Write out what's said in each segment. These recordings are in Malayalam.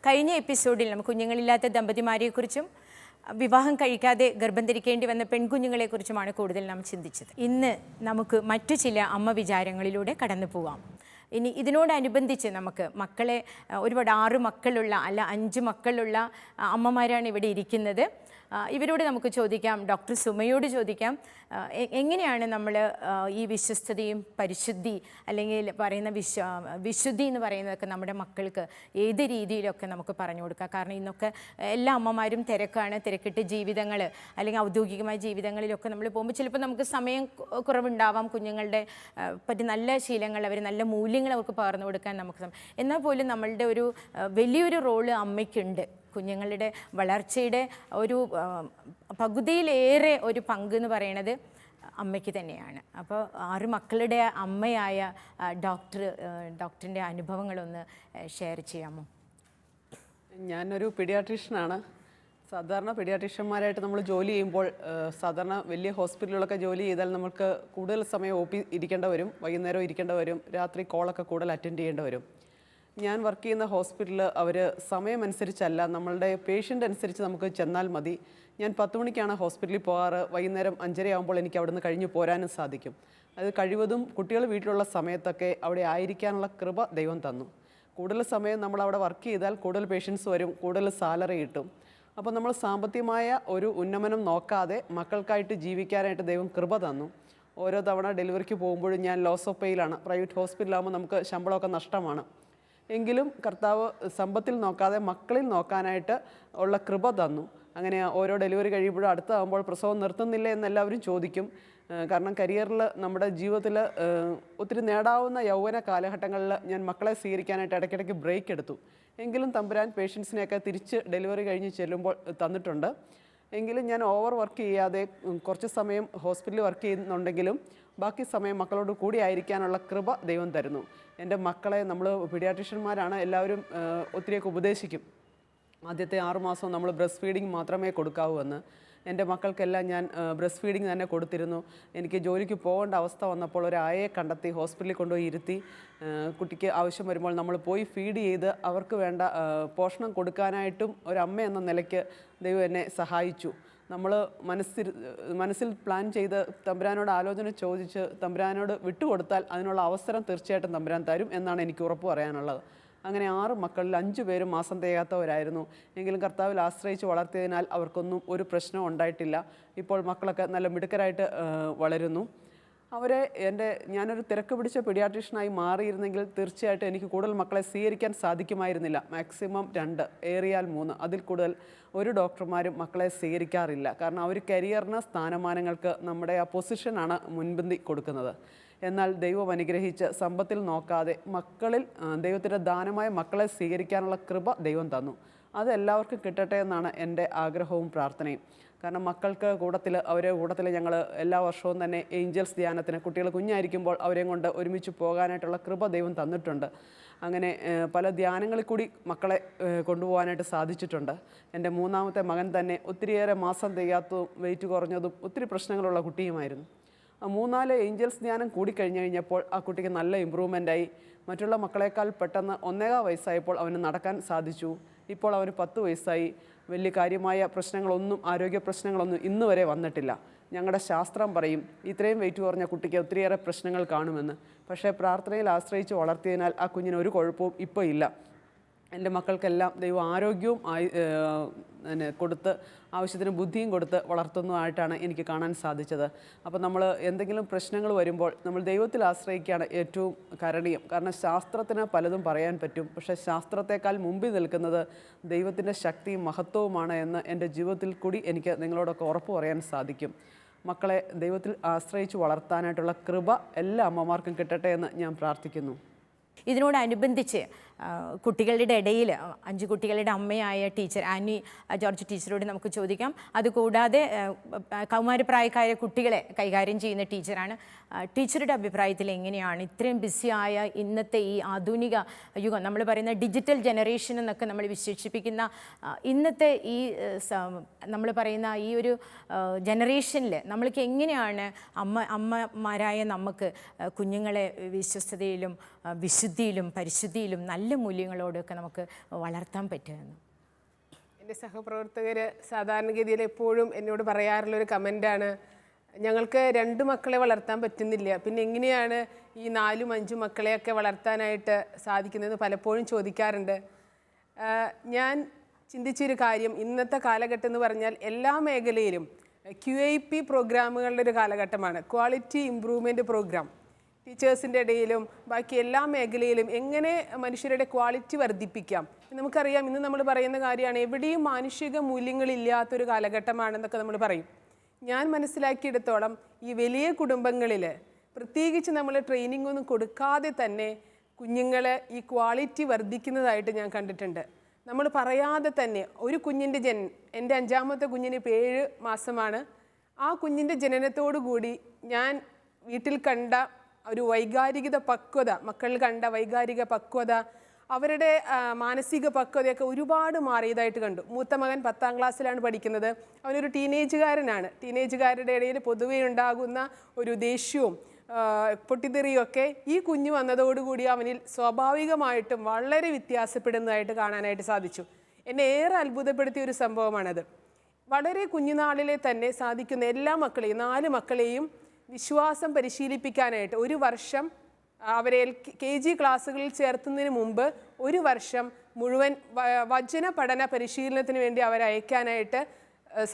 കഴിഞ്ഞ എപ്പിസോഡിൽ നമുക്ക് കുഞ്ഞുങ്ങളില്ലാത്ത ദമ്പതിമാരെക്കുറിച്ചും വിവാഹം കഴിക്കാതെ ഗർഭം ധരിക്കേണ്ടി വന്ന പെൺകുഞ്ഞുങ്ങളെക്കുറിച്ചുമാണ് കൂടുതൽ നാം ചിന്തിച്ചത്. ഇന്ന് നമുക്ക് മറ്റു ചില അമ്മ വിചാരങ്ങളിലൂടെ കടന്നു പോവാം. ഇനി ഇതിനോടനുബന്ധിച്ച് നമുക്ക് മക്കളെ ഒരുപാട് 6 മക്കളുള്ള അല്ല 5 മക്കളുള്ള അമ്മമാരാണ് ഇവിടെ ഇരിക്കുന്നത്. ഇവരോട് നമുക്ക് ചോദിക്കാം, ഡോക്ടർ സുമയോട് ചോദിക്കാം, എങ്ങനെയാണ് നമ്മൾ ഈ വിശ്വസ്തതയും പരിശുദ്ധി അല്ലെങ്കിൽ പറയുന്ന വിശുദ്ധി എന്ന് പറയുന്നതൊക്കെ നമ്മുടെ മക്കൾക്ക് ഏത് രീതിയിലൊക്കെ നമുക്ക് പറഞ്ഞു കൊടുക്കുക. കാരണം ഇന്നൊക്കെ എല്ലാ അമ്മമാരും തിരക്കിട്ട് ജീവിതങ്ങൾ അല്ലെങ്കിൽ ഔദ്യോഗികമായ ജീവിതങ്ങളിലൊക്കെ നമ്മൾ പോകുമ്പോൾ ചിലപ്പോൾ നമുക്ക് സമയം കുറവുണ്ടാവാം. കുഞ്ഞുങ്ങളുടെ പറ്റി നല്ല ശീലങ്ങൾ, അവർ നല്ല മൂല്യങ്ങൾ അവർക്ക് പകർന്നു കൊടുക്കാൻ നമുക്ക്, എന്നാൽ പോലും നമ്മളുടെ ഒരു വലിയൊരു റോള് അമ്മയ്ക്കുണ്ട്. കുഞ്ഞുങ്ങളുടെ വളർച്ചയുടെ ഒരു പകുതിയിലേറെ ഒരു പങ്ക് എന്ന് പറയുന്നത് അമ്മയ്ക്ക് തന്നെയാണ്. അപ്പോൾ 6 മക്കളുടെ അമ്മയായ ഡോക്ടറിൻ്റെ അനുഭവങ്ങളൊന്ന് ഷെയർ ചെയ്യാമോ? ഞാനൊരു പീഡിയാട്രീഷ്യനാണ്. സാധാരണ പീഡിയാട്രീഷ്യന്മാരായിട്ട് നമ്മൾ ജോലി ചെയ്യുമ്പോൾ സാധാരണ വലിയ ഹോസ്പിറ്റലുകളൊക്കെ ജോലി ചെയ്താൽ നമുക്ക് കൂടുതൽ സമയം ഇരിക്കേണ്ട വരും, വൈകുന്നേരം ഇരിക്കേണ്ട വരും, രാത്രി കോളൊക്കെ കൂടുതൽ അറ്റൻഡ് ചെയ്യേണ്ടി വരും. ഞാൻ വർക്ക് ചെയ്യുന്ന ഹോസ്പിറ്റലിൽ അവർ സമയമനുസരിച്ചല്ല, നമ്മളുടെ പേഷ്യൻ്റ് അനുസരിച്ച് നമുക്ക് ചെന്നാൽ മതി. ഞാൻ 10 മണിക്കാണ് ഹോസ്പിറ്റലിൽ പോകാറ്. വൈകുന്നേരം 5:30 ആകുമ്പോൾ എനിക്ക് അവിടെ നിന്ന് കഴിഞ്ഞ് പോരാനും സാധിക്കും. അത് കഴിവതും കുട്ടികൾ വീട്ടിലുള്ള സമയത്തൊക്കെ അവിടെ ആയിരിക്കാനുള്ള കൃപ ദൈവം തന്നു. കൂടുതൽ സമയം നമ്മൾ അവിടെ വർക്ക് ചെയ്താൽ കൂടുതൽ പേഷ്യൻസ് വരും, കൂടുതൽ സാലറി കിട്ടും. അപ്പോൾ നമ്മൾ സാമ്പത്തികമായ ഒരു ഉന്നമനം നോക്കാതെ മക്കൾക്കായിട്ട് ജീവിക്കാനായിട്ട് ദൈവം കൃപ തന്നു. ഓരോ തവണ ഡെലിവറിക്ക് പോകുമ്പോഴും ഞാൻ ലോസ് ഓഫ് പേയിലാണ്. പ്രൈവറ്റ് ഹോസ്പിറ്റലാകുമ്പോൾ നമുക്ക് ശമ്പളമൊക്കെ നഷ്ടമാണ്. എങ്കിലും കർത്താവ് സമ്പത്തിൽ നോക്കാതെ മക്കളിൽ നോക്കാനായിട്ട് ഉള്ള കൃപ തന്നു. അങ്ങനെ ഓരോ ഡെലിവറി കഴിയുമ്പോഴും അടുത്താകുമ്പോൾ പ്രസവം നിർത്തുന്നില്ല എന്നെല്ലാവരും ചോദിക്കും. കാരണം കരിയറിൽ നമ്മുടെ ജീവിതത്തിൽ ഒത്തിരി നേടാവുന്ന യൗവന കാലഘട്ടങ്ങളിൽ ഞാൻ മക്കളെ സ്വീകരിക്കാനായിട്ട് ഇടയ്ക്കിടയ്ക്ക് ബ്രേക്ക് എടുത്തു. എങ്കിലും തമ്പുരാൻ പേഷ്യൻസിനെയൊക്കെ തിരിച്ച് ഡെലിവറി കഴിഞ്ഞ് ചെല്ലുമ്പോൾ തന്നിട്ടുണ്ട്. എങ്കിലും ഞാൻ ഓവർ വർക്ക് ചെയ്യാതെ കുറച്ച് സമയം ഹോസ്പിറ്റലിൽ വർക്ക് ചെയ്യുന്നുണ്ടെങ്കിലും ബാക്കി സമയം മക്കളോട് കൂടി ആയിരിക്കാനുള്ള കൃപ ദൈവം തരുന്നു. എൻ്റെ മക്കളെ നമ്മൾ പീഡിയാട്രീഷ്യന്മാരാണ്, എല്ലാവരും ഒത്തിരിയൊക്കെ ഉപദേശിക്കും. ആദ്യത്തെ 6 മാസം നമ്മൾ ബ്രസ്റ്റ് ഫീഡിങ് മാത്രമേ കൊടുക്കാവൂ എന്ന്. എൻ്റെ മക്കൾക്കെല്ലാം ഞാൻ ബ്രസ്റ്റ് ഫീഡിങ് തന്നെ കൊടുത്തിരുന്നു. എനിക്ക് ജോലിക്ക് പോകേണ്ട അവസ്ഥ വന്നപ്പോൾ ഒരു ആയയെ കണ്ടെത്തി ഹോസ്പിറ്റലിൽ കൊണ്ടുപോയി ഇരുത്തി, കുട്ടിക്ക് ആവശ്യം വരുമ്പോൾ നമ്മൾ പോയി ഫീഡ് ചെയ്ത് അവർക്ക് വേണ്ട പോഷണം കൊടുക്കാനായിട്ടും ഒരമ്മ എന്ന നിലയ്ക്ക് ദൈവം എന്നെ സഹായിച്ചു. നമ്മൾ മനസ്സിൽ പ്ലാൻ ചെയ്ത് തമ്പുരാനോട് ആലോചന ചോദിച്ച് തമ്പുരാനോട് വിട്ടുകൊടുത്താൽ അതിനുള്ള അവസരം തീർച്ചയായിട്ടും തമ്പുരാൻ തരും എന്നാണ് എനിക്ക് ഉറപ്പ് പറയാനുള്ളത്. അങ്ങനെ 6 മക്കളിൽ 5 പേരും മാസം തികയാത്തവരായിരുന്നു. എങ്കിലും കർത്താവിൽ ആശ്രയിച്ച് വളർത്തിയതിനാൽ അവർക്കൊന്നും ഒരു പ്രശ്നവും ഉണ്ടായിട്ടില്ല. ഇപ്പോൾ മക്കളൊക്കെ നല്ല മിടുക്കരായിട്ട് വളരുന്നു. ഞാനൊരു തിരക്ക് പിടിച്ച പീഡിയാട്രീഷ്യനായി മാറിയിരുന്നെങ്കിൽ തീർച്ചയായിട്ടും എനിക്ക് കൂടുതൽ മക്കളെ സ്വീകരിക്കാൻ സാധിക്കുമായിരുന്നില്ല. മാക്സിമം 2, ഏറിയാൽ 3, അതിൽ കൂടുതൽ ഒരു ഡോക്ടർമാരും മക്കളെ സ്വീകരിക്കാറില്ല. കാരണം അവർ കരിയറിന് സ്ഥാനമാനങ്ങൾക്ക് നമ്മുടെ ആ പൊസിഷനാണ് മുൻപന്തി കൊടുക്കുന്നത്. എന്നാൽ ദൈവം അനുഗ്രഹിച്ച് സമ്പത്തിൽ നോക്കാതെ മക്കളിൽ ദൈവത്തിൻ്റെ ദാനമായ മക്കളെ സ്വീകരിക്കാനുള്ള കൃപ ദൈവം തന്നു. അത് എല്ലാവർക്കും കിട്ടട്ടെ എന്നാണ് എൻ്റെ ആഗ്രഹവും പ്രാർത്ഥനയും. കാരണം മക്കൾക്ക് അവരെ കൂട്ടത്തിൽ ഞങ്ങൾ എല്ലാ വർഷവും തന്നെ ഏഞ്ചൽസ് ധ്യാനത്തിന് കുട്ടികൾ കുഞ്ഞായിരിക്കുമ്പോൾ അവരെയും കൊണ്ട് ഒരുമിച്ച് പോകാനായിട്ടുള്ള കൃപ ദൈവം തന്നിട്ടുണ്ട്. അങ്ങനെ പല ധ്യാനങ്ങളിൽ കൂടി മക്കളെ കൊണ്ടുപോകാനായിട്ട് സാധിച്ചിട്ടുണ്ട്. എൻ്റെ 3ാമത്തെ മകൻ തന്നെ ഒത്തിരിയേറെ മാസം തികയാത്തതും വെയിറ്റ് കുറഞ്ഞതും ഒത്തിരി പ്രശ്നങ്ങളുള്ള കുട്ടിയുമായിരുന്നു. 3-4 ഏഞ്ചൽസ് ധ്യാനം കൂടിക്കഴിഞ്ഞപ്പോൾ ആ കുട്ടിക്ക് നല്ല ഇമ്പ്രൂവ്മെൻ്റായി. മറ്റുള്ള മക്കളെക്കാൾ പെട്ടെന്ന് 1.25 വയസ്സായപ്പോൾ അവന് നടക്കാൻ സാധിച്ചു. ഇപ്പോൾ അവന് 10 വയസ്സായി. വലിയ കാര്യമായ പ്രശ്നങ്ങളൊന്നും, ആരോഗ്യ പ്രശ്നങ്ങളൊന്നും ഇന്ന് വരെ വന്നിട്ടില്ല. ഞങ്ങളുടെ ശാസ്ത്രം പറയും ഇത്രയും വെയിറ്റ് കുറഞ്ഞ കുട്ടിക്ക് ഒത്തിരിയേറെ പ്രശ്നങ്ങൾ കാണുമെന്ന്. പക്ഷേ പ്രാർത്ഥനയിൽ ആശ്രയിച്ച് വളർത്തിയതിനാൽ ആ കുഞ്ഞിന് ഒരു കുഴപ്പവും ഇപ്പോൾ ഇല്ല. എൻ്റെ മക്കൾക്കെല്ലാം ദൈവം ആരോഗ്യവും കൊടുത്ത് ആവശ്യത്തിന് ബുദ്ധിയും കൊടുത്ത് വളർത്തുന്നതായിട്ടാണ് എനിക്ക് കാണാൻ സാധിച്ചത്. അപ്പോൾ നമ്മൾ എന്തെങ്കിലും പ്രശ്നങ്ങൾ വരുമ്പോൾ നമ്മൾ ദൈവത്തിൽ ആശ്രയിക്കുകയാണ് ഏറ്റവും കരണീയം. കാരണം ശാസ്ത്രത്തിന് പലതും പറയാൻ പറ്റും, പക്ഷേ ശാസ്ത്രത്തെക്കാൾ മുമ്പിൽ നിൽക്കുന്നത് ദൈവത്തിൻ്റെ ശക്തിയും മഹത്വവുമാണ് എന്ന് എൻ്റെ ജീവിതത്തിൽ കൂടി എനിക്ക് നിങ്ങളോടൊക്കെ ഉറപ്പ് പറയാൻ സാധിക്കും. മക്കളെ ദൈവത്തിൽ ആശ്രയിച്ച് വളർത്താനായിട്ടുള്ള കൃപ എല്ലാ അമ്മമാർക്കും കിട്ടട്ടെ എന്ന് ഞാൻ പ്രാർത്ഥിക്കുന്നു. ഇതിനോടനുബന്ധിച്ച് കുട്ടികളുടെ ഇടയിൽ 5 കുട്ടികളുടെ അമ്മയായ ടീച്ചർ ആനി ജോർജ് ടീച്ചറോട് നമുക്ക് ചോദിക്കാം. അതുകൂടാതെ കൗമാരപ്രായക്കാരായ കുട്ടികളെ കൈകാര്യം ചെയ്യുന്ന ടീച്ചറാണ്. ടീച്ചറുടെ അഭിപ്രായത്തിൽ എങ്ങനെയാണ് ഇത്രയും ബിസിയായ ഇന്നത്തെ ഈ ആധുനിക യുഗം, നമ്മൾ പറയുന്ന ഡിജിറ്റൽ ജനറേഷൻ എന്നൊക്കെ നമ്മൾ വിശേഷിപ്പിക്കുന്ന ഇന്നത്തെ ഈ നമ്മൾ പറയുന്ന ഈ ഒരു ജനറേഷനിൽ നമ്മൾക്ക് എങ്ങനെയാണ് അമ്മമാരായ നമുക്ക് കുഞ്ഞുങ്ങളെ വിശ്വസ്തതയിലും വിശുദ്ധിയിലും പരിശുദ്ധിയിലും നല്ല നല്ല മൂല്യങ്ങളോടൊക്കെ നമുക്ക് വളർത്താൻ പറ്റുമെന്ന്? എൻ്റെ സഹപ്രവർത്തകർ സാധാരണഗതിയിൽ എപ്പോഴും എന്നോട് പറയാറുള്ളൊരു കമൻ്റാണ്, ഞങ്ങൾക്ക് 2 മക്കളെ വളർത്താൻ പറ്റുന്നില്ല, പിന്നെ എങ്ങനെയാണ് ഈ 4ഉം 5ഉം മക്കളെയൊക്കെ വളർത്താനായിട്ട് സാധിക്കുന്നതെന്ന് പലപ്പോഴും ചോദിക്കാറുണ്ട്. ഞാൻ ചിന്തിച്ചൊരു കാര്യം, ഇന്നത്തെ കാലഘട്ടം എന്ന് പറഞ്ഞാൽ എല്ലാ മേഖലയിലും QIP പ്രോഗ്രാമുകളുടെ ഒരു കാലഘട്ടമാണ്. Quality improvement programme. ടീച്ചേഴ്സിൻ്റെ ഇടയിലും ബാക്കി എല്ലാ മേഖലയിലും എങ്ങനെ മനുഷ്യരുടെ ക്വാളിറ്റി വർദ്ധിപ്പിക്കാം. നമുക്കറിയാം, ഇന്ന് നമ്മൾ പറയുന്ന കാര്യമാണ്, എവിടെയും മാനുഷിക മൂല്യങ്ങളില്ലാത്തൊരു കാലഘട്ടമാണെന്നൊക്കെ നമ്മൾ പറയും. ഞാൻ മനസ്സിലാക്കിയെടുത്തോളം ഈ വലിയ കുടുംബങ്ങളിൽ പ്രത്യേകിച്ച് നമ്മൾ ട്രെയിനിങ് ഒന്നും കൊടുക്കാതെ തന്നെ കുഞ്ഞുങ്ങൾ ഈ ക്വാളിറ്റി വർദ്ധിക്കുന്നതായിട്ട് ഞാൻ കണ്ടിട്ടുണ്ട്. നമ്മൾ പറയാതെ തന്നെ ഒരു കുഞ്ഞിൻ്റെ എൻ്റെ 5ാമത്തെ കുഞ്ഞിന് ഇപ്പോൾ 7 മാസമാണ്. ആ കുഞ്ഞിൻ്റെ ജനനത്തോടു കൂടി ഞാൻ വീട്ടിൽ കണ്ട ഒരു വൈകാരിക പക്വത, മക്കളിൽ കണ്ട വൈകാരിക പക്വത, അവരുടെ മാനസിക പക്വതയൊക്കെ ഒരുപാട് മാറിയതായിട്ട് കണ്ടു. മൂത്ത മകൻ 10ാം ക്ലാസ്സിലാണ് പഠിക്കുന്നത്. അവനൊരു ടീനേജുകാരനാണ്. ടീനേജുകാരുടെ ഇടയിൽ പൊതുവെ ഉണ്ടാകുന്ന ഒരു ദേഷ്യവും പൊട്ടിത്തെറിയൊക്കെ ഈ കുഞ്ഞ് വന്നതോടുകൂടി അവനിൽ സ്വാഭാവികമായിട്ടും വളരെ വ്യത്യാസപ്പെടുന്നതായിട്ട് കാണാനായിട്ട് സാധിച്ചു. എന്നെ ഏറെ അത്ഭുതപ്പെടുത്തിയ ഒരു സംഭവമാണത്. വളരെ കുഞ്ഞുനാളിലെ തന്നെ സാധിക്കുന്ന എല്ലാ മക്കളെയും 4 മക്കളെയും വിശ്വാസം പരിശീലിപ്പിക്കാനായിട്ട് 1 വർഷം അവരെ KG ക്ലാസ്സുകളിൽ ചേർത്തുന്നതിന് മുമ്പ് 1 വർഷം മുഴുവൻ വചന പഠന പരിശീലനത്തിന് വേണ്ടി അവരെ അയക്കാനായിട്ട്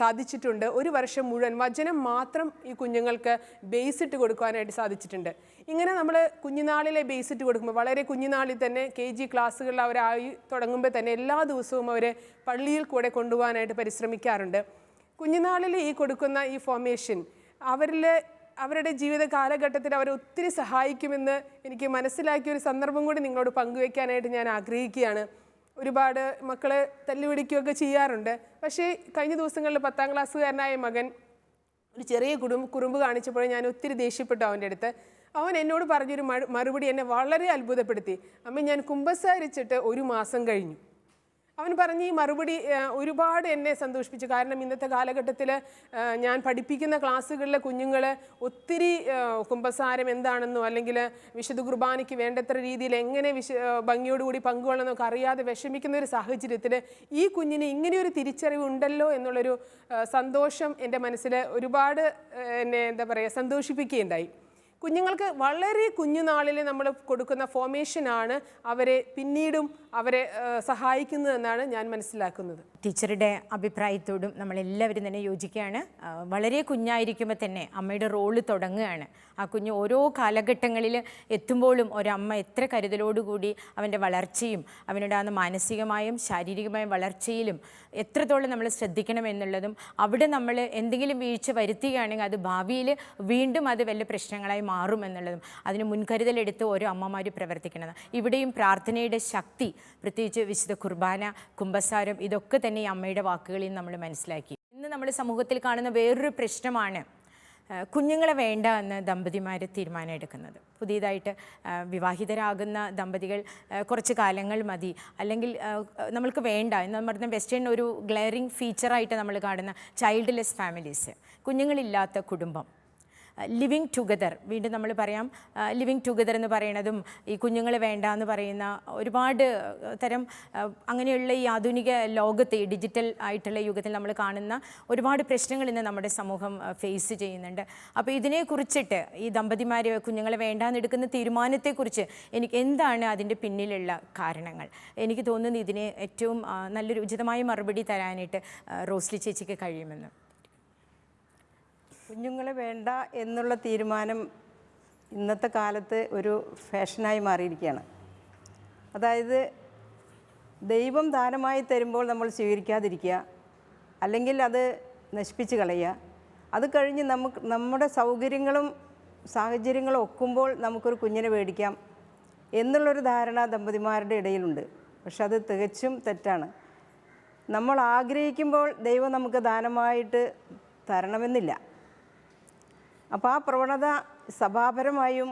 സാധിച്ചിട്ടുണ്ട്. 1 വർഷം മുഴുവൻ വചനം മാത്രം ഈ കുഞ്ഞുങ്ങൾക്ക് ബേസ് ഇട്ട് കൊടുക്കാനായിട്ട് സാധിച്ചിട്ടുണ്ട്. ഇങ്ങനെ നമ്മൾ കുഞ്ഞുനാളിലെ ബേസ് ഇട്ട് കൊടുക്കുമ്പോൾ, വളരെ കുഞ്ഞുനാളിൽ തന്നെ KG ക്ലാസ്സുകളിൽ അവരായി തുടങ്ങുമ്പോൾ തന്നെ എല്ലാ ദിവസവും അവരെ പള്ളിയിൽ കൂടെ കൊണ്ടുപോകാനായിട്ട് പരിശ്രമിക്കാറുണ്ട്. കുഞ്ഞുനാളിൽ ഈ കൊടുക്കുന്ന ഈ ഫോർമേഷൻ അവരുടെ ജീവിത കാലഘട്ടത്തിൽ അവരെ ഒത്തിരി സഹായിക്കുമെന്ന് എനിക്ക് മനസ്സിലാക്കിയ ഒരു സന്ദർഭം കൂടി നിങ്ങളോട് പങ്കുവയ്ക്കാനായിട്ട് ഞാൻ ആഗ്രഹിക്കുകയാണ്. ഒരുപാട് മക്കളെ തല്ലുപിടിക്കുകയൊക്കെ ചെയ്യാറുണ്ട്. പക്ഷേ കഴിഞ്ഞ ദിവസങ്ങളിൽ 10ാം ക്ലാസ്സുകാരനായ മകൻ ഒരു ചെറിയ കുറുമ്പ് കാണിച്ചപ്പോൾ ഞാൻ ഒത്തിരി ദേഷ്യപ്പെട്ടു അവൻ്റെ അടുത്ത്. അവൻ എന്നോട് പറഞ്ഞൊരു മറുപടി എന്നെ വളരെ അത്ഭുതപ്പെടുത്തി. അമ്മ, ഞാൻ കുമ്പസാരിച്ചിട്ട് 1 മാസം കഴിഞ്ഞു. അവൻ പറഞ്ഞ ഈ മറുപടി ഒരുപാട് എന്നെ സന്തോഷിപ്പിച്ചു. കാരണം ഇന്നത്തെ കാലഘട്ടത്തിൽ ഞാൻ പഠിപ്പിക്കുന്ന ക്ലാസ്സുകളിലെ കുഞ്ഞുങ്ങൾ ഒത്തിരി കുമ്പസാരം എന്താണെന്നോ അല്ലെങ്കിൽ വിശുദ്ധ കുർബാനയ്ക്ക് വേണ്ടത്ര രീതിയിൽ എങ്ങനെ ഭംഗിയോടുകൂടി പങ്കുകൊള്ളണമെന്നൊക്കെ അറിയാതെ വിഷമിക്കുന്ന ഒരു സാഹചര്യത്തിൽ ഈ കുഞ്ഞിന് ഇങ്ങനെയൊരു തിരിച്ചറിവ് ഉണ്ടല്ലോ എന്നുള്ളൊരു സന്തോഷം എൻ്റെ മനസ്സിൽ ഒരുപാട് എന്നെ സന്തോഷിപ്പിക്കുകയുണ്ടായി. കുഞ്ഞുങ്ങൾക്ക് വളരെ കുഞ്ഞുനാളിൽ നമ്മൾ കൊടുക്കുന്ന ഫോർമേഷനാണ് അവരെ പിന്നീടും അവരെ സഹായിക്കുന്നതെന്നാണ് ഞാൻ മനസ്സിലാക്കുന്നത്. ടീച്ചറുടെ അഭിപ്രായത്തോടും നമ്മളെല്ലാവരും തന്നെ യോജിക്കുകയാണ്. വളരെ കുഞ്ഞായിരിക്കുമ്പോൾ തന്നെ അമ്മയുടെ റോള് തുടങ്ങുകയാണ്. ആ കുഞ്ഞ് ഓരോ കാലഘട്ടങ്ങളിൽ എത്തുമ്പോഴും ഒരമ്മ എത്ര കരുതലോടുകൂടി അവൻ്റെ വളർച്ചയും അവനുണ്ടാകുന്ന മാനസികമായും ശാരീരികമായും വളർച്ചയിലും എത്രത്തോളം നമ്മൾ ശ്രദ്ധിക്കണമെന്നുള്ളതും, അവിടെ നമ്മൾ എന്തെങ്കിലും വീഴ്ച വരുത്തുകയാണെങ്കിൽ അത് ഭാവിയിൽ വീണ്ടും അത് വല്ല പ്രശ്നങ്ങളായി മാറുമെന്നുള്ളതും അതിന് മുൻകരുതലെടുത്ത് ഓരോ അമ്മമാർ പ്രവർത്തിക്കണം. ഇവിടെയും പ്രാർത്ഥനയുടെ ശക്തി, പ്രത്യേകിച്ച് വിശുദ്ധ കുർബാന, കുമ്പസാരം, ഇതൊക്കെ തന്നെ ഈ അമ്മയുടെ വാക്കുകളിൽ നമ്മൾ മനസ്സിലാക്കി. ഇന്ന് നമ്മൾ സമൂഹത്തിൽ കാണുന്ന വേറൊരു പ്രശ്നമാണ് കുഞ്ഞുങ്ങളെ വേണ്ട എന്ന് ദമ്പതിമാർ തീരുമാനം എടുക്കുന്നത്. പുതിയതായിട്ട് വിവാഹിതരാകുന്ന ദമ്പതികൾ കുറച്ച് കാലങ്ങൾ മതി, അല്ലെങ്കിൽ നമ്മൾക്ക് വേണ്ട എന്ന് പറഞ്ഞ വെസ്റ്റേൺ ഒരു ഗ്ലെയറിങ് ഫീച്ചറായിട്ട് നമ്മൾ കാണുന്ന ചൈൽഡ്ലെസ് ഫാമിലീസ്, കുഞ്ഞുങ്ങളില്ലാത്ത കുടുംബം, ലിവിങ് ടുഗദർ. വീണ്ടും നമ്മൾ പറയാം, ലിവിങ് ടുഗദർ എന്ന് പറയുന്നതും ഈ കുഞ്ഞുങ്ങൾ വേണ്ട എന്ന് പറയുന്ന ഒരുപാട് തരം അങ്ങനെയുള്ള ഈ ആധുനിക ലോകത്തെ, ഡിജിറ്റൽ ആയിട്ടുള്ള യുഗത്തിൽ നമ്മൾ കാണുന്ന ഒരുപാട് പ്രശ്നങ്ങൾ ഇന്ന് നമ്മുടെ സമൂഹം ഫേസ് ചെയ്യുന്നുണ്ട്. അപ്പോൾ ഇതിനെക്കുറിച്ചിട്ട് ഈ ദമ്പതിമാർ കുഞ്ഞുങ്ങളെ വേണ്ടാന്ന് എടുക്കുന്ന തീരുമാനത്തെക്കുറിച്ച് എന്താണ് അതിൻ്റെ പിന്നിലുള്ള കാരണങ്ങൾ? എനിക്ക് തോന്നുന്നു ഇതിന് ഏറ്റവും നല്ലൊരു ഉചിതമായ മറുപടി തരാനായിട്ട് റോസ്ലി ചേച്ചിക്ക് കഴിയുമെന്ന്. കുഞ്ഞുങ്ങളെ വേണ്ട എന്നുള്ള തീരുമാനം ഇന്നത്തെ കാലത്ത് ഒരു ഫാഷനായി മാറിയിരിക്കുകയാണ്. അതായത് ദൈവം ദാനമായി തരുമ്പോൾ നമ്മൾ സ്വീകരിക്കാതിരിക്കുക, അല്ലെങ്കിൽ അത് നശിപ്പിച്ച് കളയുക. അത് കഴിഞ്ഞ് നമ്മുടെ സൗകര്യങ്ങളും സാഹചര്യങ്ങളും ഒക്കുമ്പോൾ നമുക്കൊരു കുഞ്ഞിനെ മേടിക്കാം എന്നുള്ളൊരു ധാരണ ദമ്പതിമാരുടെ ഇടയിലുണ്ട്. പക്ഷെ അത് തികച്ചും തെറ്റാണ്. നമ്മൾ ആഗ്രഹിക്കുമ്പോൾ ദൈവം നമുക്ക് ദാനമായിട്ട് തരണമെന്നില്ല. അപ്പോൾ ആ പ്രവണത സഭാപരമായും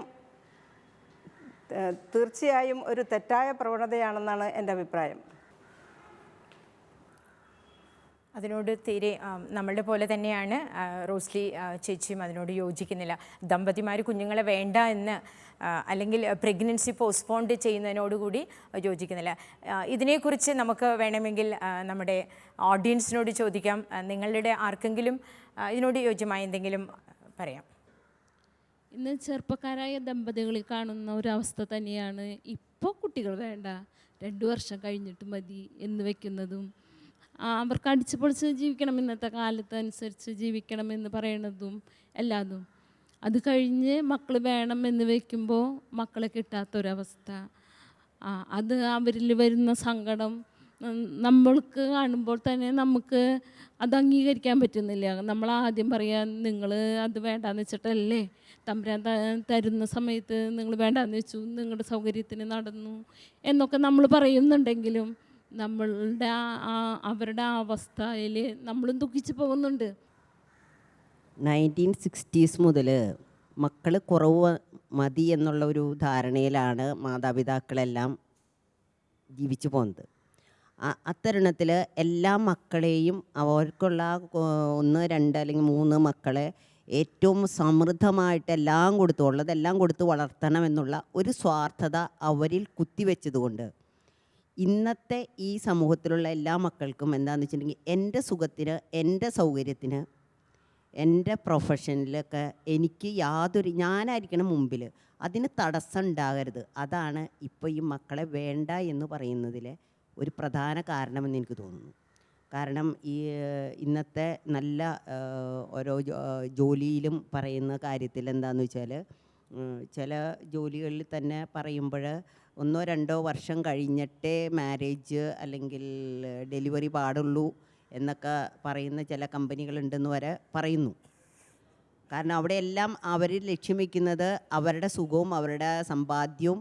തീർച്ചയായും ഒരു തെറ്റായ പ്രവണതയാണെന്നാണ് എൻ്റെ അഭിപ്രായം. അതിനോട് തീരെ നമ്മളുടെ പോലെ തന്നെയാണ് റോസ്ലി ചേച്ചിയും അതിനോട് യോജിക്കുന്നില്ല. ദമ്പതിമാർ കുഞ്ഞുങ്ങളെ വേണ്ട എന്ന് അല്ലെങ്കിൽ പ്രഗ്നൻസി പോസ്റ്റ്പോണ്ട് ചെയ്യുന്നതിനോടുകൂടി യോജിക്കുന്നില്ല. ഇതിനെക്കുറിച്ച് നമുക്ക് വേണമെങ്കിൽ നമ്മുടെ ഓഡിയൻസിനോട് ചോദിക്കാം. നിങ്ങളുടെ ആർക്കെങ്കിലും ഇതിനോട് യോജ്യമായ എന്തെങ്കിലും പറയാം. ഇന്ന് ചെറുപ്പക്കാരായ ദമ്പതികളിൽ കാണുന്ന ഒരവസ്ഥ തന്നെയാണ് ഇപ്പോൾ കുട്ടികൾ വേണ്ട, 2 വർഷം കഴിഞ്ഞിട്ട് മതി എന്ന് വെക്കുന്നതും, അവർക്ക് അടിച്ചു പൊളിച്ച് ജീവിക്കണം, ഇന്നത്തെ കാലത്ത് അനുസരിച്ച് ജീവിക്കണമെന്ന് പറയണതും എല്ലാതും. അത് കഴിഞ്ഞ് മക്കൾ വേണം എന്ന് വയ്ക്കുമ്പോൾ മക്കളെ കിട്ടാത്തൊരവസ്ഥ, അത് അവരിൽ വരുന്ന സങ്കടം നമ്മൾക്ക് കാണുമ്പോൾ തന്നെ നമുക്ക് അത് അംഗീകരിക്കാൻ പറ്റുന്നില്ല. നമ്മൾ ആദ്യം പറയാൻ, നിങ്ങൾ അത് വേണ്ടാന്ന് വെച്ചിട്ടല്ലേ തമ്പുരാൻ തരുന്ന സമയത്ത് നിങ്ങൾ വേണ്ടാന്ന് വെച്ചു, നിങ്ങളുടെ സൗകര്യത്തിന് നടന്നു എന്നൊക്കെ നമ്മൾ പറയുന്നുണ്ടെങ്കിലും നമ്മളുടെ അവരുടെ അവസ്ഥയിൽ നമ്മളും ദുഃഖിച്ച് പോകുന്നുണ്ട്. 1960s മുതൽ മക്കൾ കുറവ് മതി എന്നുള്ള ഒരു ധാരണയിലാണ് മാതാപിതാക്കളെല്ലാം ജീവിച്ചു പോകുന്നത്. അത്തരുണത്തിൽ എല്ലാ മക്കളെയും അവർക്കുള്ള 1, 2 അല്ലെങ്കിൽ 3 മക്കളെ ഏറ്റവും സമൃദ്ധമായിട്ട് എല്ലാം കൊടുത്തു, ഉള്ളതെല്ലാം കൊടുത്ത് വളർത്തണമെന്നുള്ള ഒരു സ്വാർത്ഥത അവരിൽ കുത്തിവെച്ചതുകൊണ്ട് ഇന്നത്തെ ഈ സമൂഹത്തിലുള്ള എല്ലാ മക്കൾക്കും എന്താണെന്ന് വെച്ചിട്ടുണ്ടെങ്കിൽ എൻ്റെ സുഖത്തിന്, എൻ്റെ സൗകര്യത്തിന്, എൻ്റെ പ്രൊഫഷനിലൊക്കെ എനിക്ക് ഞാനായിരിക്കണം മുമ്പിൽ, അതിന് തടസ്സം ഉണ്ടാകരുത്. അതാണ് ഇപ്പോൾ ഈ മക്കളെ വേണ്ട എന്ന് പറയുന്നതിലെ ഒരു പ്രധാന കാരണമെന്ന് എനിക്ക് തോന്നുന്നു. കാരണം ഈ ഇന്നത്തെ നല്ല ഓരോ ജോലിയിലും പറയുന്ന കാര്യത്തിൽ എന്താണെന്ന് വെച്ചാൽ, ചില ജോലികളിൽ തന്നെ പറയുമ്പോൾ 1 or 2 വർഷം കഴിഞ്ഞിട്ടേ മാരേജ് അല്ലെങ്കിൽ ഡെലിവറി പാടുള്ളൂ എന്നൊക്കെ പറയുന്ന ചില കമ്പനികളുണ്ടെന്ന് വരെ പറയുന്നു. കാരണം അവിടെയെല്ലാം അവർ ലക്ഷ്യം വയ്ക്കുന്നത് അവരുടെ സുഖവും അവരുടെ സമ്പാദ്യവും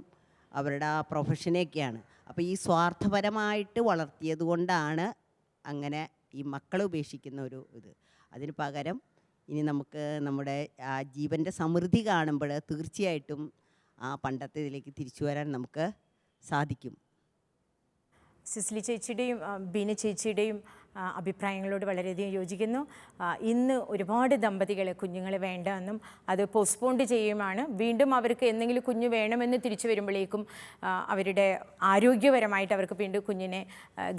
അവരുടെ പ്രൊഫഷനെയൊക്കെയാണ്. അപ്പോൾ ഈ സ്വാർത്ഥപരമായിട്ട് വളർത്തിയത് കൊണ്ടാണ് അങ്ങനെ ഈ മക്കളെ ഉപേക്ഷിക്കുന്ന ഒരു ഇത്. അതിന് പകരം ഇനി നമുക്ക് നമ്മുടെ ആ ജീവൻ്റെ സമൃദ്ധി കാണുമ്പോൾ തീർച്ചയായിട്ടും ആ പണ്ടത്തെ ഇതിലേക്ക് തിരിച്ചു വരാൻ നമുക്ക് സാധിക്കും. സിസിലി ചേച്ചിയുടെയും ബീന ചേച്ചിയുടെയും അഭിപ്രായങ്ങളോട് വളരെയധികം യോജിക്കുന്നു. ഇന്ന് ഒരുപാട് ദമ്പതികൾ കുഞ്ഞുങ്ങളെ വേണ്ട എന്നും അത് പോസ്റ്റ്പോണ്ട് ചെയ്യുമാണ്. വീണ്ടും അവർക്ക് എന്തെങ്കിലും കുഞ്ഞ് വേണമെന്ന് തിരിച്ചു വരുമ്പോഴേക്കും അവരുടെ ആരോഗ്യപരമായിട്ട് അവർക്ക് വീണ്ടും കുഞ്ഞിനെ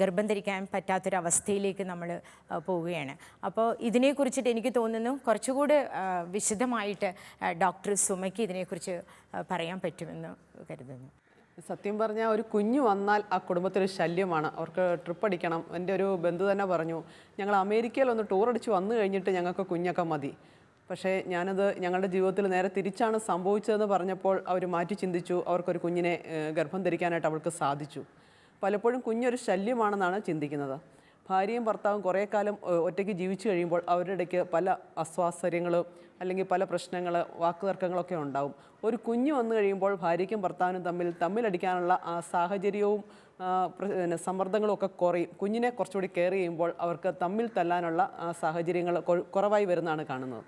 ഗർഭം ധരിക്കാൻ പറ്റാത്തൊരവസ്ഥയിലേക്ക് നമ്മൾ പോവുകയാണ്. അപ്പോൾ ഇതിനെക്കുറിച്ചിട്ട് എനിക്ക് തോന്നുന്നു കുറച്ചുകൂടി വിശദമായിട്ട് ഡോക്ടർ സുമയ്ക്ക് ഇതിനെക്കുറിച്ച് പറയാൻ പറ്റുമെന്ന് കരുതുന്നു. സത്യം പറഞ്ഞാൽ ഒരു കുഞ്ഞ് വന്നാൽ ആ കുടുംബത്തിലൊരു ശല്യമാണ്. അവർക്ക് ട്രിപ്പ് അടിക്കണം. എൻ്റെ ഒരു ബന്ധു തന്നെ പറഞ്ഞു, ഞങ്ങൾ അമേരിക്കയിൽ ഒന്ന് ടൂർ അടിച്ച് വന്നു കഴിഞ്ഞിട്ട് ഞങ്ങൾക്ക് കുഞ്ഞൊക്കെ മതി. പക്ഷേ ഞാനത് ഞങ്ങളുടെ ജീവിതത്തിൽ നേരെ തിരിച്ചാണ് സംഭവിച്ചതെന്ന് പറഞ്ഞപ്പോൾ അവർ മാറ്റി ചിന്തിച്ചു. അവർക്കൊരു കുഞ്ഞിനെ ഗർഭം ധരിക്കാനായിട്ട് അവൾക്ക് സാധിച്ചു. പലപ്പോഴും കുഞ്ഞൊരു ശല്യമാണെന്നാണ് ചിന്തിക്കുന്നത്. ഭാര്യയും ഭർത്താവും കുറേ കാലം ഒറ്റയ്ക്ക് ജീവിച്ചു കഴിയുമ്പോൾ അവരുടെ ഇടയ്ക്ക് പല അസ്വാസ്ഥര്യങ്ങളും അല്ലെങ്കിൽ പല പ്രശ്നങ്ങൾ, വാക്കുതർക്കങ്ങളൊക്കെ ഉണ്ടാവും. ഒരു കുഞ്ഞ് വന്നു കഴിയുമ്പോൾ ഭാര്യയ്ക്കും ഭർത്താവിനും തമ്മിലടിക്കാനുള്ള ആ സാഹചര്യവും സമ്മർദ്ദങ്ങളും ഒക്കെ കുറയും. കുഞ്ഞിനെ കുറച്ചുകൂടി കെയർ ചെയ്യുമ്പോൾ അവർക്ക് തമ്മിൽ തല്ലാനുള്ള സാഹചര്യങ്ങൾ കുറവായി വരുന്നതാണ് കാണുന്നത്.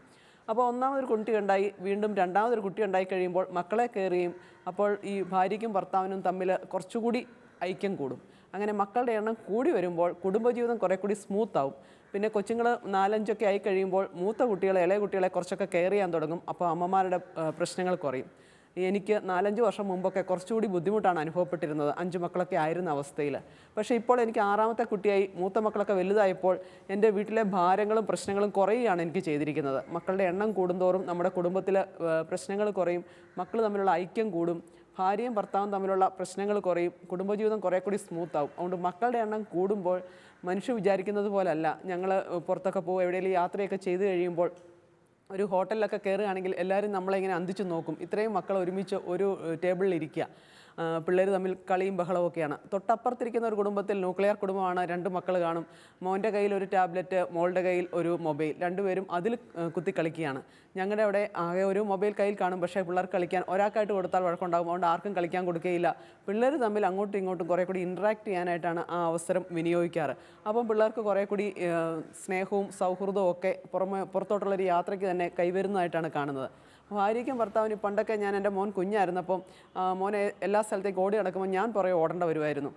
അപ്പോൾ ഒന്നാമതൊരു കുട്ടി ഉണ്ടായി, വീണ്ടും രണ്ടാമതൊരു കുട്ടി ഉണ്ടായി കഴിയുമ്പോൾ മക്കളെ കെയർ ചെയ്യും. അപ്പോൾ ഈ ഭാര്യയ്ക്കും ഭർത്താവിനും തമ്മിൽ കുറച്ചുകൂടി ഐക്യം കൂടും. അങ്ങനെ മക്കളുടെ എണ്ണം കൂടി വരുമ്പോൾ കുടുംബജീവിതം കുറേ കൂടി സ്മൂത്താവും. പിന്നെ കൊച്ചുങ്ങൾ 4-5 ഒക്കെ ആയി കഴിയുമ്പോൾ മൂത്ത കുട്ടികളെ, ഇളയ കുട്ടികളെ കുറച്ചൊക്കെ കെയർ ചെയ്യാൻ തുടങ്ങും. അപ്പോൾ അമ്മമാരുടെ പ്രശ്നങ്ങൾ കുറയും. എനിക്ക് 4-5 വർഷം മുമ്പൊക്കെ കുറച്ചുകൂടി ബുദ്ധിമുട്ടാണ് അനുഭവപ്പെട്ടിരുന്നത്, 5 മക്കളൊക്കെ ആയിരുന്ന അവസ്ഥയിൽ. പക്ഷേ ഇപ്പോൾ എനിക്ക് 6ാമത്തെ കുട്ടിയായി, മൂത്ത മക്കളൊക്കെ വലുതായപ്പോൾ എൻ്റെ വീട്ടിലെ ഭാരങ്ങളും പ്രശ്നങ്ങളും കുറയുകയാണ് എനിക്ക് ചെയ്തിരിക്കുന്നത്. മക്കളുടെ എണ്ണം കൂടുന്തോറും നമ്മുടെ കുടുംബത്തിലെ പ്രശ്നങ്ങൾ കുറയും, മക്കൾ തമ്മിലുള്ള ഐക്യം കൂടും, ഭാര്യയും ഭർത്താവും തമ്മിലുള്ള പ്രശ്നങ്ങൾ കുറയും, കുടുംബജീവിതം കുറേ കൂടി സ്മൂത്താവും. അതുകൊണ്ട് മക്കളുടെ എണ്ണം കൂടുമ്പോൾ മനുഷ്യ വിചാരിക്കുന്നത് പോലല്ല. ഞങ്ങൾ പുറത്തൊക്കെ പോകും, എവിടെയെങ്കിലും യാത്രയൊക്കെ ചെയ്ത് കഴിയുമ്പോൾ ഒരു ഹോട്ടലിലൊക്കെ കയറുകയാണെങ്കിൽ എല്ലാവരും നമ്മളിങ്ങനെ അന്തിച്ചു നോക്കും. ഇത്രയും മക്കൾ ഒരുമിച്ച് ഒരു ടേബിളിൽ ഇരിക്കുക, പിള്ളേർ തമ്മിൽ കളിയും ബഹളവും ഒക്കെയാണ്. തൊട്ടപ്പുറത്തിരിക്കുന്ന ഒരു കുടുംബത്തിൽ ന്യൂക്ലിയർ കുടുംബമാണ്, 2 മക്കൾ കാണും. മോൻ്റെ കയ്യിൽ ഒരു ടാബ്ലറ്റ്, മോളുടെ കയ്യിൽ ഒരു മൊബൈൽ, രണ്ടുപേരും അതിൽ കുത്തി കളിക്കുകയാണ്. ഞങ്ങളുടെ അവിടെ ആകെ ഒരു മൊബൈൽ കയ്യിൽ കാണും, പക്ഷേ പിള്ളേർക്ക് കളിക്കാൻ ഒരാൾക്കായിട്ട് കൊടുത്താൽ വഴക്കുണ്ടാകും. അതുകൊണ്ട് ആർക്കും കളിക്കാൻ കൊടുക്കുകയില്ല. പിള്ളേർ തമ്മിൽ അങ്ങോട്ടും ഇങ്ങോട്ടും കുറേ കൂടി ഇൻട്രാക്ട് ചെയ്യാനായിട്ടാണ് ആ അവസരം വിനിയോഗിക്കാറ്. അപ്പം പിള്ളേർക്ക് കുറേ കൂടി സ്നേഹവും സൗഹൃദവും ഒക്കെ പുറത്തോട്ടുള്ളൊരു യാത്രയ്ക്ക് തന്നെ കൈവരുന്നതായിട്ടാണ് കാണുന്നത്. ഭാര്യയ്ക്കും ഭർത്താവിന് പണ്ടൊക്കെ ഞാൻ എൻ്റെ മോൻ കുഞ്ഞായിരുന്നപ്പം മോനെ എല്ലാ സ്ഥലത്തേക്ക് ഓടി നടക്കുമ്പോൾ ഞാൻ പുറകെ ഓടേണ്ട വരുമായിരുന്നു.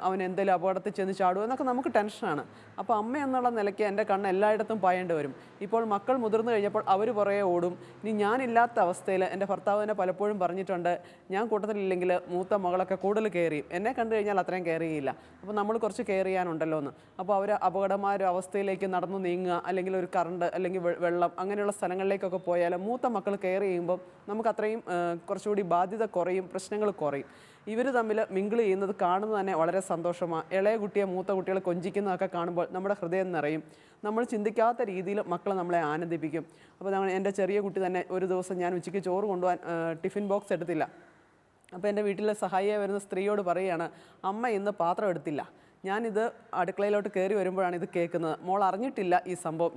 അവൻ എന്തെങ്കിലും അപകടത്തിൽ ചെന്ന് ചാടുമോ എന്നൊക്കെ നമുക്ക് ടെൻഷനാണ്. അപ്പോൾ അമ്മ എന്നുള്ള നിലയ്ക്ക് എൻ്റെ കണ്ണ് എല്ലായിടത്തും പായേണ്ടി വരും. ഇപ്പോൾ മക്കൾ മുതിർന്നു കഴിഞ്ഞപ്പോൾ അവർ പുറകെ ഓടും. ഇനി ഞാനില്ലാത്ത അവസ്ഥയിൽ എൻ്റെ ഭർത്താവിനെ പലപ്പോഴും പറഞ്ഞിട്ടുണ്ട്, ഞാൻ കൂട്ടത്തിലില്ലെങ്കിൽ മൂത്ത മകളൊക്കെ കൂടുതൽ കെയർ ചെയ്യും, എന്നെ കണ്ടു കഴിഞ്ഞാൽ അത്രയും കെയർ ചെയ്യില്ല, അപ്പോൾ നമ്മൾ കുറച്ച് കെയർ ചെയ്യാനുണ്ടല്ലോ എന്ന്. അപ്പോൾ അവർ അപകടമായ ഒരു അവസ്ഥയിലേക്ക് നടന്നു നീങ്ങുക, അല്ലെങ്കിൽ ഒരു കറണ്ട് അല്ലെങ്കിൽ വെള്ളം അങ്ങനെയുള്ള സ്ഥലങ്ങളിലേക്കൊക്കെ പോയാൽ മൂത്ത മക്കൾ കെയർ ചെയ്യുമ്പോൾ നമുക്ക് അത്രയും കുറച്ചുകൂടി ബാധ്യത കുറയും, പ്രശ്നങ്ങൾ കുറയും. ഇവർ തമ്മിൽ മിങ്കിൾ ചെയ്യുന്നത് കാണുന്നത് തന്നെ വളരെ സന്തോഷമാണ്. ഇളയ കുട്ടിയെ മൂത്ത കുട്ടികൾ കൊഞ്ചിക്കുന്നതൊക്കെ കാണുമ്പോൾ നമ്മുടെ ഹൃദയം നിറയും. നമ്മൾ ചിന്തിക്കാത്ത രീതിയിൽ മക്കൾ നമ്മളെ ആനന്ദിപ്പിക്കും. അപ്പോൾ എൻ്റെ ചെറിയ കുട്ടി തന്നെ ഒരു ദിവസം ഞാൻ ഉച്ചയ്ക്ക് ചോറ് കൊണ്ടുപോകാൻ ടിഫിൻ ബോക്സ് എടുത്തില്ല. അപ്പോൾ എൻ്റെ വീട്ടിലെ സഹായിയായി വരുന്ന സ്ത്രീയോട് പറയുകയാണ്, അമ്മ ഇന്ന് പാത്രം എടുത്തില്ല. ഞാനിത് അടുക്കളയിലോട്ട് കയറി വരുമ്പോഴാണ് ഇത് കേൾക്കുന്നത്. മോൾ അറിഞ്ഞിട്ടില്ല ഈ സംഭവം,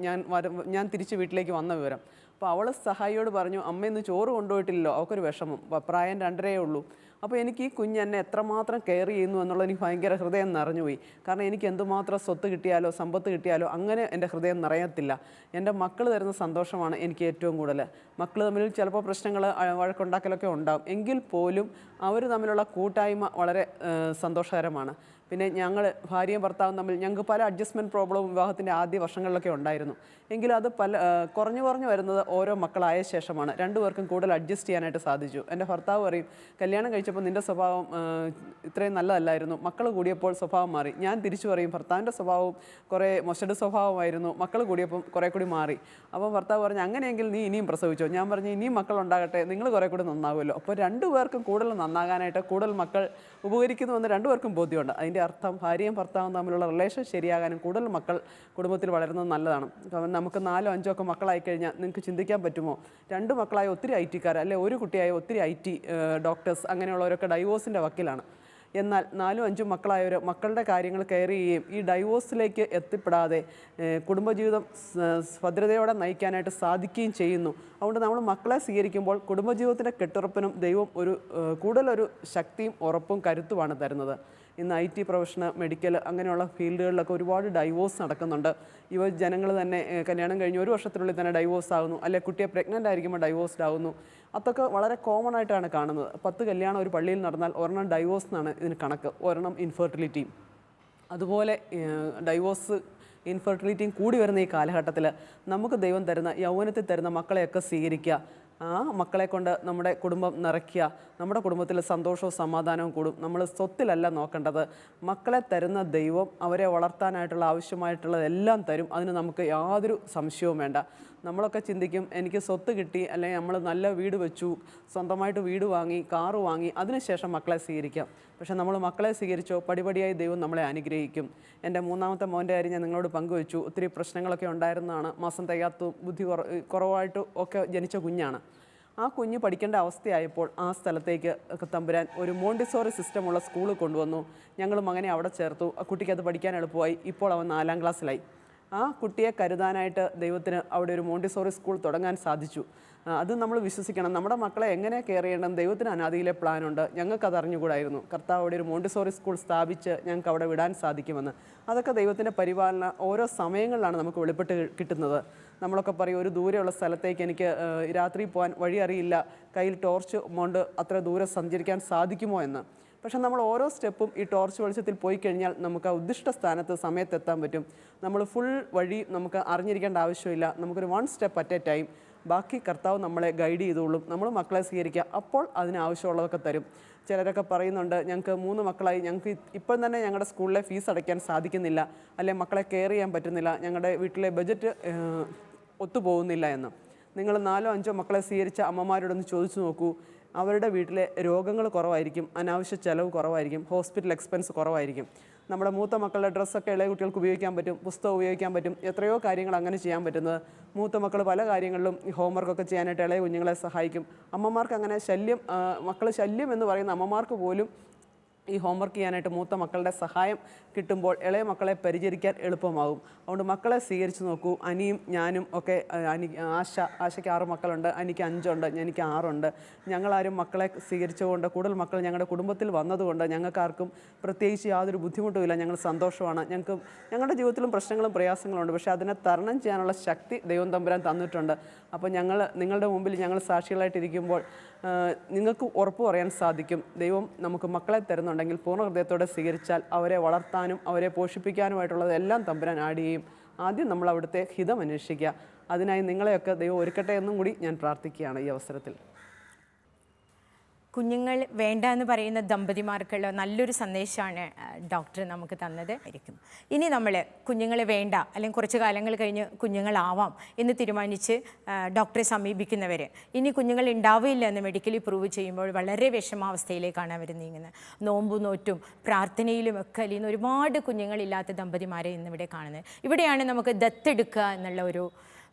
ഞാൻ തിരിച്ച് വീട്ടിലേക്ക് വന്ന വിവരം. അപ്പോൾ അവൾ സഹായിയോട് പറഞ്ഞു, അമ്മ ഇന്ന് ചോറ് കൊണ്ടുപോയിട്ടില്ലല്ലോ, അവൾക്കൊരു വിഷമം, പ്രായം 2.5 ഉള്ളൂ. അപ്പോൾ എനിക്ക് ഈ കുഞ്ഞ് എന്നെ എത്രമാത്രം കെയർ ചെയ്യുന്നു എന്നുള്ളത് എനിക്ക് ഭയങ്കര ഹൃദയം നിറഞ്ഞുപോയി. കാരണം എനിക്ക് എന്തുമാത്രം സ്വത്ത് കിട്ടിയാലോ സമ്പത്ത് കിട്ടിയാലോ അങ്ങനെ എൻ്റെ ഹൃദയം നിറയത്തില്ല. എൻ്റെ മക്കൾ തരുന്ന സന്തോഷമാണ് എനിക്ക് ഏറ്റവും കൂടുതൽ. മക്കൾ തമ്മിൽ ചിലപ്പോൾ പ്രശ്നങ്ങൾ വഴക്കുണ്ടാക്കലൊക്കെ ഉണ്ടാകും, എങ്കിൽ പോലും അവർ തമ്മിലുള്ള കൂട്ടായ്മ വളരെ സന്തോഷകരമാണ്. പിന്നെ ഞങ്ങൾ ഭാര്യയും ഭർത്താവും തമ്മിൽ ഞങ്ങൾക്ക് പല അഡ്ജസ്റ്റ്മെൻറ്റ് പ്രോബ്ലവും വിവാഹത്തിൻ്റെ ആദ്യ വർഷങ്ങളിലൊക്കെ ഉണ്ടായിരുന്നു. എങ്കിലും അത് കുറഞ്ഞു വരുന്നത് ഓരോ മക്കളായ ശേഷമാണ്. രണ്ടുപേർക്കും കൂടുതൽ അഡ്ജസ്റ്റ് ചെയ്യാനായിട്ട് സാധിച്ചു. എൻ്റെ ഭർത്താവ് പറയും, കല്യാണം കഴിച്ചപ്പോൾ നിൻ്റെ സ്വഭാവം ഇത്രയും നല്ലതല്ലായിരുന്നു, മക്കൾ കൂടിയപ്പോൾ സ്വഭാവം മാറി. ഞാൻ തിരിച്ചു പറയും, ഭർത്താവിൻ്റെ സ്വഭാവവും കുറേ മൊശട് സ്വഭാവമായിരുന്നു, മക്കൾ കൂടിയപ്പം കുറേ കൂടി മാറി. അപ്പോൾ ഭർത്താവ് പറഞ്ഞു, അങ്ങനെയെങ്കിൽ നീ ഇനിയും പ്രസവിച്ചോ. ഞാൻ പറഞ്ഞു, ഇനിയും മക്കളുണ്ടാകട്ടെ, നിങ്ങൾ കുറേ കൂടി നന്നാവുമല്ലോ. അപ്പോൾ രണ്ടുപേർക്കും കൂടുതൽ നന്നാകാനായിട്ട് കൂടുതൽ മക്കൾ ഉപകരിക്കുന്നുവെന്ന് രണ്ടുപേർക്കും ബോധ്യമുണ്ട്. അതിൻ്റെ അർത്ഥം ഭാര്യയും ഭർത്താവും തമ്മിലുള്ള റിലേഷൻ ശരിയാകാനും കൂടുതൽ മക്കൾ കുടുംബത്തിൽ വളരുന്നത് നല്ലതാണ്. കാരണം നമുക്ക് 4 5 ഒക്കെ മക്കളായി കഴിഞ്ഞാൽ നിങ്ങൾക്ക് ചിന്തിക്കാൻ പറ്റുമോ, 2 മക്കളായ ഒത്തിരി IT-കാർ, അല്ലെ ഒരു കുട്ടിയായ ഒത്തിരി IT ഡോക്ടേഴ്സ് അങ്ങനെയുള്ളവരൊക്കെ ഡൈവോഴ്സിൻ്റെ വക്കിലാണ്. എന്നാൽ 4 5 മക്കളായവർ മക്കളുടെ കാര്യങ്ങൾ കെയർ ചെയ്യുകയും ഈ ഡൈവോഴ്സിലേക്ക് എത്തിപ്പെടാതെ കുടുംബജീവിതം ഭദ്രതയോടെ നയിക്കാനായിട്ട് സാധിക്കുകയും ചെയ്യുന്നു. അതുകൊണ്ട് നമ്മൾ മക്കളെ സ്വീകരിക്കുമ്പോൾ കുടുംബജീവിതത്തിൻ്റെ കെട്ടുറപ്പിനും ദൈവം കൂടുതലൊരു ശക്തിയും ഉറപ്പും കരുത്തുമാണ് തരുന്നത്. ഇന്ന് IT പ്രൊഫഷന്, മെഡിക്കൽ അങ്ങനെയുള്ള ഫീൽഡുകളിലൊക്കെ ഒരുപാട് ഡൈവോഴ്സ് നടക്കുന്നുണ്ട്. ജനങ്ങൾ തന്നെ കല്യാണം കഴിഞ്ഞ് 1 വർഷത്തിനുള്ളിൽ തന്നെ ഡൈവോഴ്സ് ആകുന്നു, അല്ലെ കുട്ടിയെ പ്രഗ്നൻ്റ് ആയിരിക്കുമ്പോൾ ഡൈവോഴ്സ്ഡ് ആകുന്നു. അതൊക്കെ വളരെ കോമൺ ആയിട്ടാണ് കാണുന്നത്. 10 കല്യാണം ഒരു പള്ളിയിൽ നടന്നാൽ 1 ഡൈവോഴ്സ് എന്നാണ് ഇതിന് കണക്ക്, 1 ഇൻഫെർട്ടിലിറ്റിയും. അതുപോലെ ഡൈവോഴ്സ് ഇൻഫെർട്ടിലിറ്റിയും കൂടി വരുന്ന ഈ കാലഘട്ടത്തിൽ നമുക്ക് ദൈവം തരുന്ന യൗവനത്തിൽ തരുന്ന മക്കളെയൊക്കെ സ്വീകരിക്കുക. ആ മക്കളെ കൊണ്ട് നമ്മുടെ കുടുംബം നിറയ്ക്കുക. നമ്മുടെ കുടുംബത്തിൽ സന്തോഷവും സമാധാനവും കൂടും. നമ്മൾ സ്വത്തിലല്ല നോക്കേണ്ടത്. മക്കളെ തരുന്ന ദൈവം അവരെ വളർത്താനായിട്ടുള്ള ആവശ്യമായിട്ടുള്ളതെല്ലാം തരും. അതിന് നമുക്ക് യാതൊരു സംശയവും വേണ്ട. നമ്മളൊക്കെ ചിന്തിക്കും, എനിക്ക് സ്വത്ത് കിട്ടി, അല്ലെങ്കിൽ നമ്മൾ നല്ല വീട് വെച്ചു, സ്വന്തമായിട്ട് വീട് വാങ്ങി, കാറ് വാങ്ങി, അതിനുശേഷം മക്കളെ സ്വീകരിക്കാം. പക്ഷേ നമ്മൾ മക്കളെ സ്വീകരിച്ചോ പടിപടിയായി ദൈവം നമ്മളെ അനുഗ്രഹിക്കും. എൻ്റെ 3ാമത്തെ മോൻ്റെ കാര്യം ഞാൻ നിങ്ങളോട് പങ്കുവെച്ചു. ഒത്തിരി പ്രശ്നങ്ങളൊക്കെ ഉണ്ടായിരുന്നതാണ്. മാസം തികയാത്തും ബുദ്ധി കുറവായിട്ടും ഒക്കെ ജനിച്ച കുഞ്ഞാണ്. ആ കുഞ്ഞ് പഠിക്കേണ്ട അവസ്ഥയായപ്പോൾ ആ സ്ഥലത്തേക്ക് തമ്പുരാൻ ഒരു മോണ്ടിസോറി സിസ്റ്റമുള്ള സ്കൂളിൽ കൊണ്ടുവന്നു. ഞങ്ങൾ മകനെ അവിടെ ചേർത്തു. ആ കുട്ടിക്ക് അത് പഠിക്കാൻ എളുപ്പമായി. ഇപ്പോൾ അവൻ 4ാം ക്ലാസ്സിലായി. ആ കുട്ടിയെ കരുതാനായിട്ട് ദൈവത്തിന് അവിടെ ഒരു മോണ്ടിസോറി സ്കൂൾ തുടങ്ങാൻ സാധിച്ചു. അത് നമ്മൾ വിശ്വസിക്കണം. നമ്മുടെ മക്കളെ എങ്ങനെ കെയർ ചെയ്യണം ദൈവത്തിന് അനാദിയിലെ പ്ലാനുണ്ട്. ഞങ്ങൾക്കത് അറിഞ്ഞുകൂടായിരുന്നു. കർത്താവ് അവിടെ ഒരു മോണ്ടിസോറി സ്കൂൾ സ്ഥാപിച്ച് ഞങ്ങൾക്ക് അവിടെ വിടാൻ സാധിക്കുമെന്ന്. അതൊക്കെ ദൈവത്തിൻ്റെ പരിപാലന ഓരോ സമയങ്ങളിലാണ് നമുക്ക് വെളിപ്പെട്ട് കിട്ടുന്നത്. നമ്മളൊക്കെ പറയും, ഒരു ദൂരെയുള്ള സ്ഥലത്തേക്ക് എനിക്ക് രാത്രി പോകാൻ വഴി അറിയില്ല, കയ്യിൽ ടോർച്ച് കൊണ്ട് അത്ര ദൂരെ സഞ്ചരിക്കാൻ സാധിക്കുമോ എന്ന്. പക്ഷെ നമ്മൾ ഓരോ സ്റ്റെപ്പും ഈ ടോർച്ച് വെളിച്ചത്തിൽ പോയി കഴിഞ്ഞാൽ നമുക്ക് ആ ഉദ്ദിഷ്ട സ്ഥാനത്ത് സമയത്തെത്താൻ പറ്റും. നമ്മൾ ഫുൾ വഴി നമുക്ക് അറിഞ്ഞിരിക്കേണ്ട ആവശ്യമില്ല. നമുക്കൊരു 1 സ്റ്റെപ്പ് അറ്റ് എ ടൈം. ബാക്കി കർത്താവ് നമ്മളെ ഗൈഡ് ചെയ്തോളും. നമ്മൾ മക്കളെ സ്വീകരിക്കുക, അപ്പോൾ അതിനാവശ്യമുള്ളതൊക്കെ തരും. ചിലരൊക്കെ പറയുന്നുണ്ട്, ഞങ്ങൾക്ക് 3 മക്കളായി, ഞങ്ങൾക്ക് ഇപ്പം തന്നെ ഞങ്ങളുടെ സ്കൂളിലെ ഫീസ് അടയ്ക്കാൻ സാധിക്കുന്നില്ല, അല്ലെങ്കിൽ മക്കളെ കെയർ ചെയ്യാൻ പറ്റുന്നില്ല, ഞങ്ങളുടെ വീട്ടിലെ ബജറ്റ് ഒത്തുപോകുന്നില്ല എന്ന്. നിങ്ങൾ 4 5 മക്കളെ സ്വീകരിച്ച അമ്മമാരോടൊന്ന് ചോദിച്ചു നോക്കൂ. അവരുടെ വീട്ടിലെ രോഗങ്ങൾ കുറവായിരിക്കും, അനാവശ്യ ചിലവ് കുറവായിരിക്കും, ഹോസ്പിറ്റൽ എക്സ്പെൻസ് കുറവായിരിക്കും. നമ്മുടെ മൂത്ത മക്കളുടെ ഡ്രസ്സൊക്കെ ഇളയ കുട്ടികൾക്ക് ഉപയോഗിക്കാൻ പറ്റും, പുസ്തകം ഉപയോഗിക്കാൻ പറ്റും, എത്രയോ കാര്യങ്ങൾ അങ്ങനെ ചെയ്യാൻ പറ്റുന്നത്. മൂത്ത മക്കൾ പല കാര്യങ്ങളിലും ഹോംവർക്കൊക്കെ ചെയ്യാനായിട്ട് ഇളയ കുഞ്ഞുങ്ങളെ സഹായിക്കും. അമ്മമാർക്ക് അങ്ങനെ മക്കൾ ശല്യം എന്ന് പറയുന്ന അമ്മമാർക്ക് പോലും ഈ ഹോംവർക്ക് ചെയ്യാനായിട്ട് മൂത്ത മക്കളുടെ സഹായം കിട്ടുമ്പോൾ ഇളയ മക്കളെ പരിചരിക്കാൻ എളുപ്പമാകും. അതുകൊണ്ട് മക്കളെ സ്വീകരിച്ച് നോക്കൂ. അനിയും ഞാനും ഒക്കെ, ആശയ്ക്ക് 6 മക്കളുണ്ട്, അനിക്ക് 5 ഉണ്ട്, എനിക്ക് 6 ഉണ്ട്. ഞങ്ങളാരും മക്കളെ സ്വീകരിച്ചുകൊണ്ട് കൂടുതൽ മക്കൾ ഞങ്ങളുടെ കുടുംബത്തിൽ വന്നതുകൊണ്ട് ഞങ്ങൾക്കാർക്കും പ്രത്യേകിച്ച് യാതൊരു ബുദ്ധിമുട്ടുമില്ല. ഞങ്ങൾ സന്തോഷമാണ്. ഞങ്ങളുടെ ജീവിതത്തിലും പ്രശ്നങ്ങളും പ്രയാസങ്ങളുണ്ട്, പക്ഷേ അതിനെ തരണം ചെയ്യാനുള്ള ശക്തി ദൈവം തമ്പുരാൻ തന്നിട്ടുണ്ട്. അപ്പോൾ നിങ്ങളുടെ മുമ്പിൽ ഞങ്ങൾ സാക്ഷികളായിട്ടിരിക്കുമ്പോൾ നിങ്ങൾക്ക് ഉറപ്പ് പറയാൻ സാധിക്കും, ദൈവം നമുക്ക് മക്കളെ തരുന്നുണ്ടെങ്കിൽ പൂർണ്ണ ഹൃദയത്തോടെ സ്വീകരിച്ചാൽ അവരെ വളർത്താനും അവരെ പോഷിപ്പിക്കാനുമായിട്ടുള്ളതെല്ലാം തമ്പുരാൻ ആഡ് ചെയ്യും. ആദ്യം നമ്മൾ അവിടുത്തെ ഹിതം അന്വേഷിക്കുക. അതിനായി നിങ്ങളെയൊക്കെ ദൈവം ഒരുക്കട്ടെ എന്നും കൂടി ഞാൻ പ്രാർത്ഥിക്കുകയാണ് ഈ അവസരത്തിൽ. കുഞ്ഞുങ്ങൾ വേണ്ട എന്ന് പറയുന്ന ദമ്പതിമാർക്കുള്ള നല്ലൊരു സന്ദേശമാണ് ഡോക്ടർ നമുക്ക് തന്നത് ആയിരിക്കും. ഇനി നമ്മൾ കുഞ്ഞുങ്ങളെ വേണ്ട അല്ലെങ്കിൽ കുറച്ച് കാലങ്ങൾ കഴിഞ്ഞ് കുഞ്ഞുങ്ങളാവാം എന്ന് തീരുമാനിച്ച് ഡോക്ടറെ സമീപിക്കുന്നവർ ഇനി കുഞ്ഞുങ്ങൾ ഉണ്ടാവില്ല എന്ന് മെഡിക്കലി പ്രൂവ് ചെയ്യുമ്പോൾ വളരെ വിഷമാവസ്ഥയിലേക്കാണ് അവർ നീങ്ങുന്നത്. നോമ്പും നോറ്റും പ്രാർത്ഥനയിലും ഒക്കെ അലിയുന്ന ഒരുപാട് കുഞ്ഞുങ്ങളില്ലാത്ത ദമ്പതിമാരെ ഇന്നിവിടെ കാണുന്നത്. ഇവിടെയാണ് നമുക്ക് ദത്തെടുക്കുക എന്നുള്ള ഒരു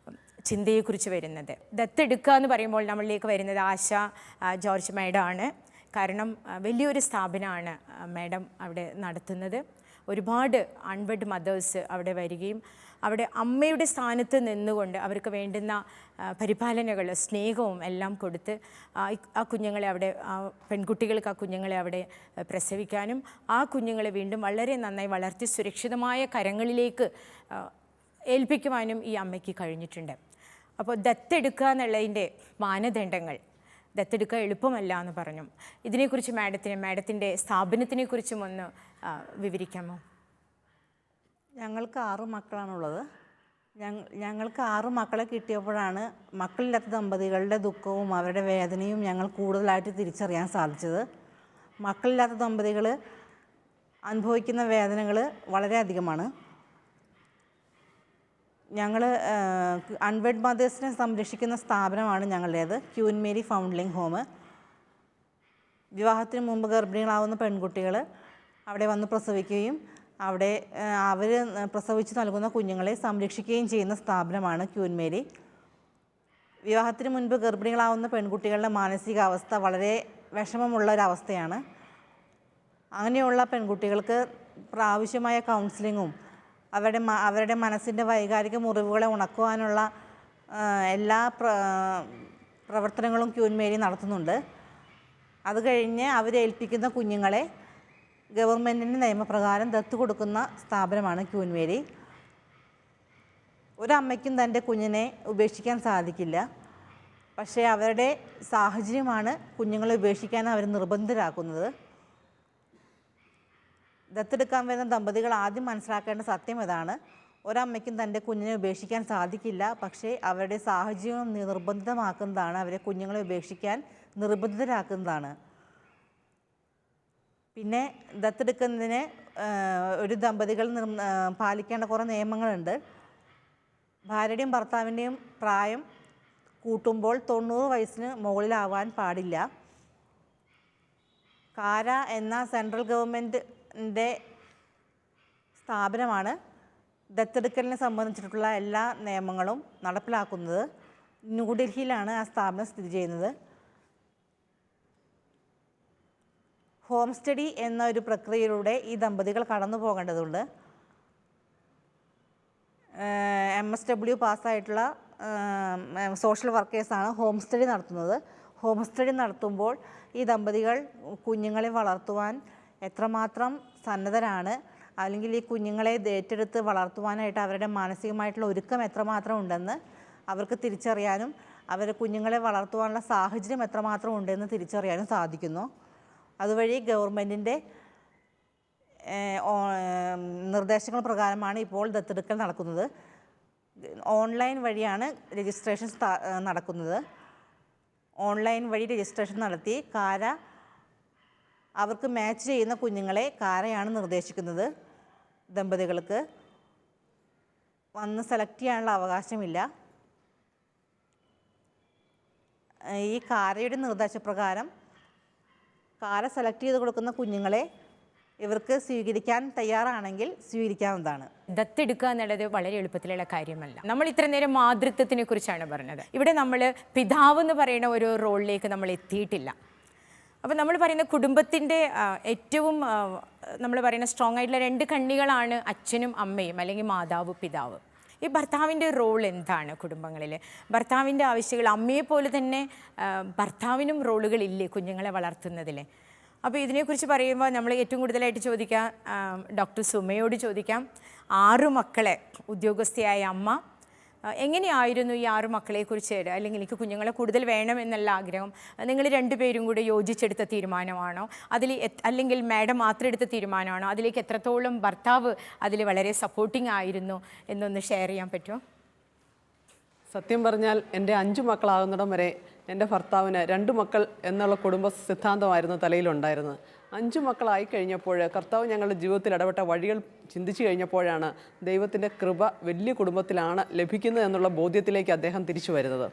ചിന്തയെക്കുറിച്ച് വരുന്നത്. ദത്തെടുക്കുക എന്ന് പറയുമ്പോൾ നമ്മളിലേക്ക് വരുന്നത് ആശ ജോർജ് മേഡമാണ്. കാരണം വലിയൊരു സ്ഥാപനമാണ് മേഡം അവിടെ നടത്തുന്നത്. ഒരുപാട് അൺവെഡ് മദേഴ്സ് അവിടെ വരികയും അവിടെ അമ്മയുടെ സ്ഥാനത്ത് നിന്നുകൊണ്ട് അവർക്ക് വേണ്ടുന്ന പരിപാലനകൾ സ്നേഹവും എല്ലാം കൊടുത്ത് ആ കുഞ്ഞുങ്ങളെ അവിടെ പെൺകുട്ടികൾക്ക് ആ കുഞ്ഞുങ്ങളെ അവിടെ പ്രസവിക്കാനും ആ കുഞ്ഞുങ്ങളെ വീണ്ടും വളരെ നന്നായി വളർത്തി സുരക്ഷിതമായ കരങ്ങളിലേക്ക് ഏൽപ്പിക്കുവാനും ഈ അമ്മയ്ക്ക് കഴിഞ്ഞിട്ടുണ്ട്. അപ്പോൾ ദത്തെടുക്കുക എന്നുള്ളതിൻ്റെ മാനദണ്ഡങ്ങൾ, ദത്തെടുക്കുക എളുപ്പമല്ല എന്ന് പറഞ്ഞു. ഇതിനെക്കുറിച്ച് മാഡത്തിൻ്റെ സ്ഥാപനത്തിനെക്കുറിച്ചും ഒന്ന് വിവരിക്കാമോ? ഞങ്ങൾക്ക് 6 മക്കളാണുള്ളത്. ഞങ്ങൾക്ക് 6 മക്കളെ കിട്ടിയപ്പോഴാണ് മക്കളില്ലാത്ത ദമ്പതികളുടെ ദുഃഖവും അവരുടെ വേദനയും ഞങ്ങൾ കൂടുതലായിട്ട് തിരിച്ചറിയാൻ സാധിച്ചത്. മക്കളില്ലാത്ത ദമ്പതികൾ അനുഭവിക്കുന്ന വേദനകൾ വളരെയധികമാണ്. ഞങ്ങൾ അൺവെഡ് മദേഴ്സിനെ സംരക്ഷിക്കുന്ന സ്ഥാപനമാണ് ഞങ്ങളുടേത്, ക്യൂൻ മേരി ഫൗണ്ട്ലിംഗ് ഹോം. വിവാഹത്തിന് മുമ്പ് ഗർഭിണികളാവുന്ന പെൺകുട്ടികൾ അവിടെ വന്ന് പ്രസവിക്കുകയും അവിടെ അവർ പ്രസവിച്ച് നൽകുന്ന കുഞ്ഞുങ്ങളെ സംരക്ഷിക്കുകയും ചെയ്യുന്ന സ്ഥാപനമാണ് ക്യൂൻ മേരി. വിവാഹത്തിന് മുൻപ് ഗർഭിണികളാവുന്ന പെൺകുട്ടികളുടെ മാനസികാവസ്ഥ വളരെ വിഷമമുള്ള ഒരവസ്ഥയാണ്. അങ്ങനെയുള്ള പെൺകുട്ടികൾക്ക് ആവശ്യമായ കൗൺസിലിങ്ങും അവരുടെ മനസ്സിൻ്റെ വൈകാരിക മുറിവുകളെ ഉണക്കുവാനുള്ള എല്ലാ പ്രവർത്തനങ്ങളും ക്യൂൻ മേരി നടത്തുന്നുണ്ട്. അത് കഴിഞ്ഞ് അവരേൽപ്പിക്കുന്ന കുഞ്ഞുങ്ങളെ ഗവൺമെൻറ്റിൻ്റെ നിയമപ്രകാരം ദത്ത് കൊടുക്കുന്ന സ്ഥാപനമാണ് ക്യൂൻ മേരി. ഒരമ്മയ്ക്കും തൻ്റെ കുഞ്ഞിനെ ഉപേക്ഷിക്കാൻ സാധിക്കില്ല. പക്ഷേ അവരുടെ സാഹചര്യമാണ് കുഞ്ഞുങ്ങളെ ഉപേക്ഷിക്കാൻ അവർ നിർബന്ധിതരാക്കുന്നത്. ദത്തെടുക്കാൻ വരുന്ന ദമ്പതികൾ ആദ്യം മനസ്സിലാക്കേണ്ട സത്യം ഇതാണ്: ഒരമ്മയ്ക്കും തൻ്റെ കുഞ്ഞിനെ ഉപേക്ഷിക്കാൻ സാധിക്കില്ല. പക്ഷേ അവരുടെ സാഹചര്യം നിർബന്ധിതമാക്കുന്നതാണ്, അവരെ കുഞ്ഞുങ്ങളെ ഉപേക്ഷിക്കാൻ നിർബന്ധിതരാക്കുന്നതാണ്. പിന്നെ ദത്തെടുക്കുന്നതിന് ഒരു ദമ്പതികൾ പാലിക്കേണ്ട കുറേ നിയമങ്ങളുണ്ട്. ഭാര്യയുടെയും ഭർത്താവിൻ്റെയും പ്രായം കൂട്ടുമ്പോൾ 90 വയസ്സിന് മുകളിലാവാൻ പാടില്ല. കാര എന്ന സെൻട്രൽ ഗവൺമെൻറ്റിൻ്റെ സ്ഥാപനമാണ് ദത്തെടുക്കലിനെ സംബന്ധിച്ചിട്ടുള്ള എല്ലാ നിയമങ്ങളും നടപ്പിലാക്കുന്നത്. ന്യൂഡൽഹിയിലാണ് ആ സ്ഥാപനം സ്ഥിതി ചെയ്യുന്നത്. ഹോം സ്റ്റഡി എന്ന ഒരു പ്രക്രിയയിലൂടെ ഈ ദമ്പതികൾ കടന്നു പോകേണ്ടതുണ്ട്. MSW പാസ്സായിട്ടുള്ള സോഷ്യൽ വർക്കേഴ്സാണ് ഹോം സ്റ്റഡി നടത്തുന്നത്. ഹോം സ്റ്റഡി നടത്തുമ്പോൾ ഈ ദമ്പതികൾ കുഞ്ഞുങ്ങളെ വളർത്തുവാൻ എത്രമാത്രം സന്നദ്ധരാണ്, അല്ലെങ്കിൽ ഈ കുഞ്ഞുങ്ങളെ ഏറ്റെടുത്ത് വളർത്തുവാനായിട്ട് അവരുടെ മാനസികമായിട്ടുള്ള ഒരുക്കം എത്രമാത്രം ഉണ്ടെന്ന് അവർക്ക് തിരിച്ചറിയാനും അവരുടെ കുഞ്ഞുങ്ങളെ വളർത്തുവാനുള്ള സാഹചര്യം എത്രമാത്രം ഉണ്ടെന്ന് തിരിച്ചറിയാനും സാധിക്കുന്നു. അതുവഴി ഗവൺമെൻറ്റിൻ്റെ നിർദ്ദേശങ്ങൾ പ്രകാരമാണ് ഇപ്പോൾ ദത്തെടുക്കൽ നടക്കുന്നത്. ഓൺലൈൻ വഴിയാണ് രജിസ്ട്രേഷൻ നടക്കുന്നത്. ഓൺലൈൻ വഴി രജിസ്ട്രേഷൻ നടത്തി കാര അവർക്ക് മാച്ച് ചെയ്യുന്ന കുഞ്ഞുങ്ങളെ കാരയാണ് നിർദ്ദേശിക്കുന്നത്. ദമ്പതികൾക്ക് വന്ന് സെലക്ട് ചെയ്യാനുള്ള അവകാശമില്ല. ഈ കാരയുടെ നിർദ്ദേശപ്രകാരം കാര സെലക്ട് ചെയ്ത് കൊടുക്കുന്ന കുഞ്ഞുങ്ങളെ ഇവർക്ക് സ്വീകരിക്കാൻ തയ്യാറാണെങ്കിൽ സ്വീകരിക്കാവുന്നതാണ്. ദത്തെടുക്കുക എന്നുള്ളത് വളരെ എളുപ്പത്തിലുള്ള കാര്യമല്ല. നമ്മൾ ഇത്ര നേരം മാതൃത്വത്തിനെ കുറിച്ചാണ് പറഞ്ഞത്. ഇവിടെ നമ്മൾ പിതാവ് എന്ന് പറയുന്ന ഒരു റോളിലേക്ക് നമ്മൾ എത്തിയിട്ടില്ല. അപ്പോൾ നമ്മൾ പറയുന്ന കുടുംബത്തിൻ്റെ ഏറ്റവും നമ്മൾ പറയുന്ന സ്ട്രോങ് ആയിട്ടുള്ള 2 കണ്ണികളാണ് അച്ഛനും അമ്മയും, അല്ലെങ്കിൽ മാതാവ് പിതാവ്. ഈ ഭർത്താവിൻ്റെ റോൾ എന്താണ് കുടുംബങ്ങളിൽ? ഭർത്താവിൻ്റെ ആവശ്യങ്ങൾ, അമ്മയെപ്പോലെ തന്നെ ഭർത്താവിനും റോളുകളില്ലേ കുഞ്ഞുങ്ങളെ വളർത്തുന്നതിൽ? അപ്പോൾ ഇതിനെക്കുറിച്ച് പറയുമ്പോൾ നമ്മൾ ഏറ്റവും കൂടുതലായിട്ട് ചോദിക്കാം, ഡോക്ടർ സുമയോട് ചോദിക്കാം. 6 മക്കളെ ഉദ്യോഗസ്ഥയായ അമ്മ, എങ്ങനെയായിരുന്നു ഈ 6 മക്കളെക്കുറിച്ച്, അല്ലെങ്കിൽ എനിക്ക് കുഞ്ഞുങ്ങളെ കൂടുതൽ വേണമെന്നുള്ള ആഗ്രഹം നിങ്ങൾ 2 പേരും കൂടെ യോജിച്ചെടുത്ത തീരുമാനമാണോ, അല്ലെങ്കിൽ മാഡം മാത്രം എടുത്ത തീരുമാനമാണോ? അതിലേക്ക് എത്രത്തോളം ഭർത്താവ് അതിൽ വളരെ സപ്പോർട്ടിംഗ് ആയിരുന്നു എന്നൊന്ന് ഷെയർ ചെയ്യാൻ പറ്റുമോ? സത്യം പറഞ്ഞാൽ എൻ്റെ 5 മക്കളാകുന്നിടം വരെ എൻ്റെ ഭർത്താവിന് 2 മക്കൾ എന്നുള്ള കുടുംബ സിദ്ധാന്തമായിരുന്നു തലയിലുണ്ടായിരുന്നത്. 5 മക്കളായി കഴിഞ്ഞപ്പോൾ കർത്താവ് ഞങ്ങളുടെ ജീവിതത്തിൽ ഇടപെട്ട വഴികൾ ചിന്തിച്ചു കഴിഞ്ഞപ്പോഴാണ് ദൈവത്തിൻ്റെ കൃപ വലിയ കുടുംബത്തിലാണ് ലഭിക്കുന്നത് എന്നുള്ള ബോധ്യത്തിലേക്ക് അദ്ദേഹം തിരിച്ചു വരുന്നത്.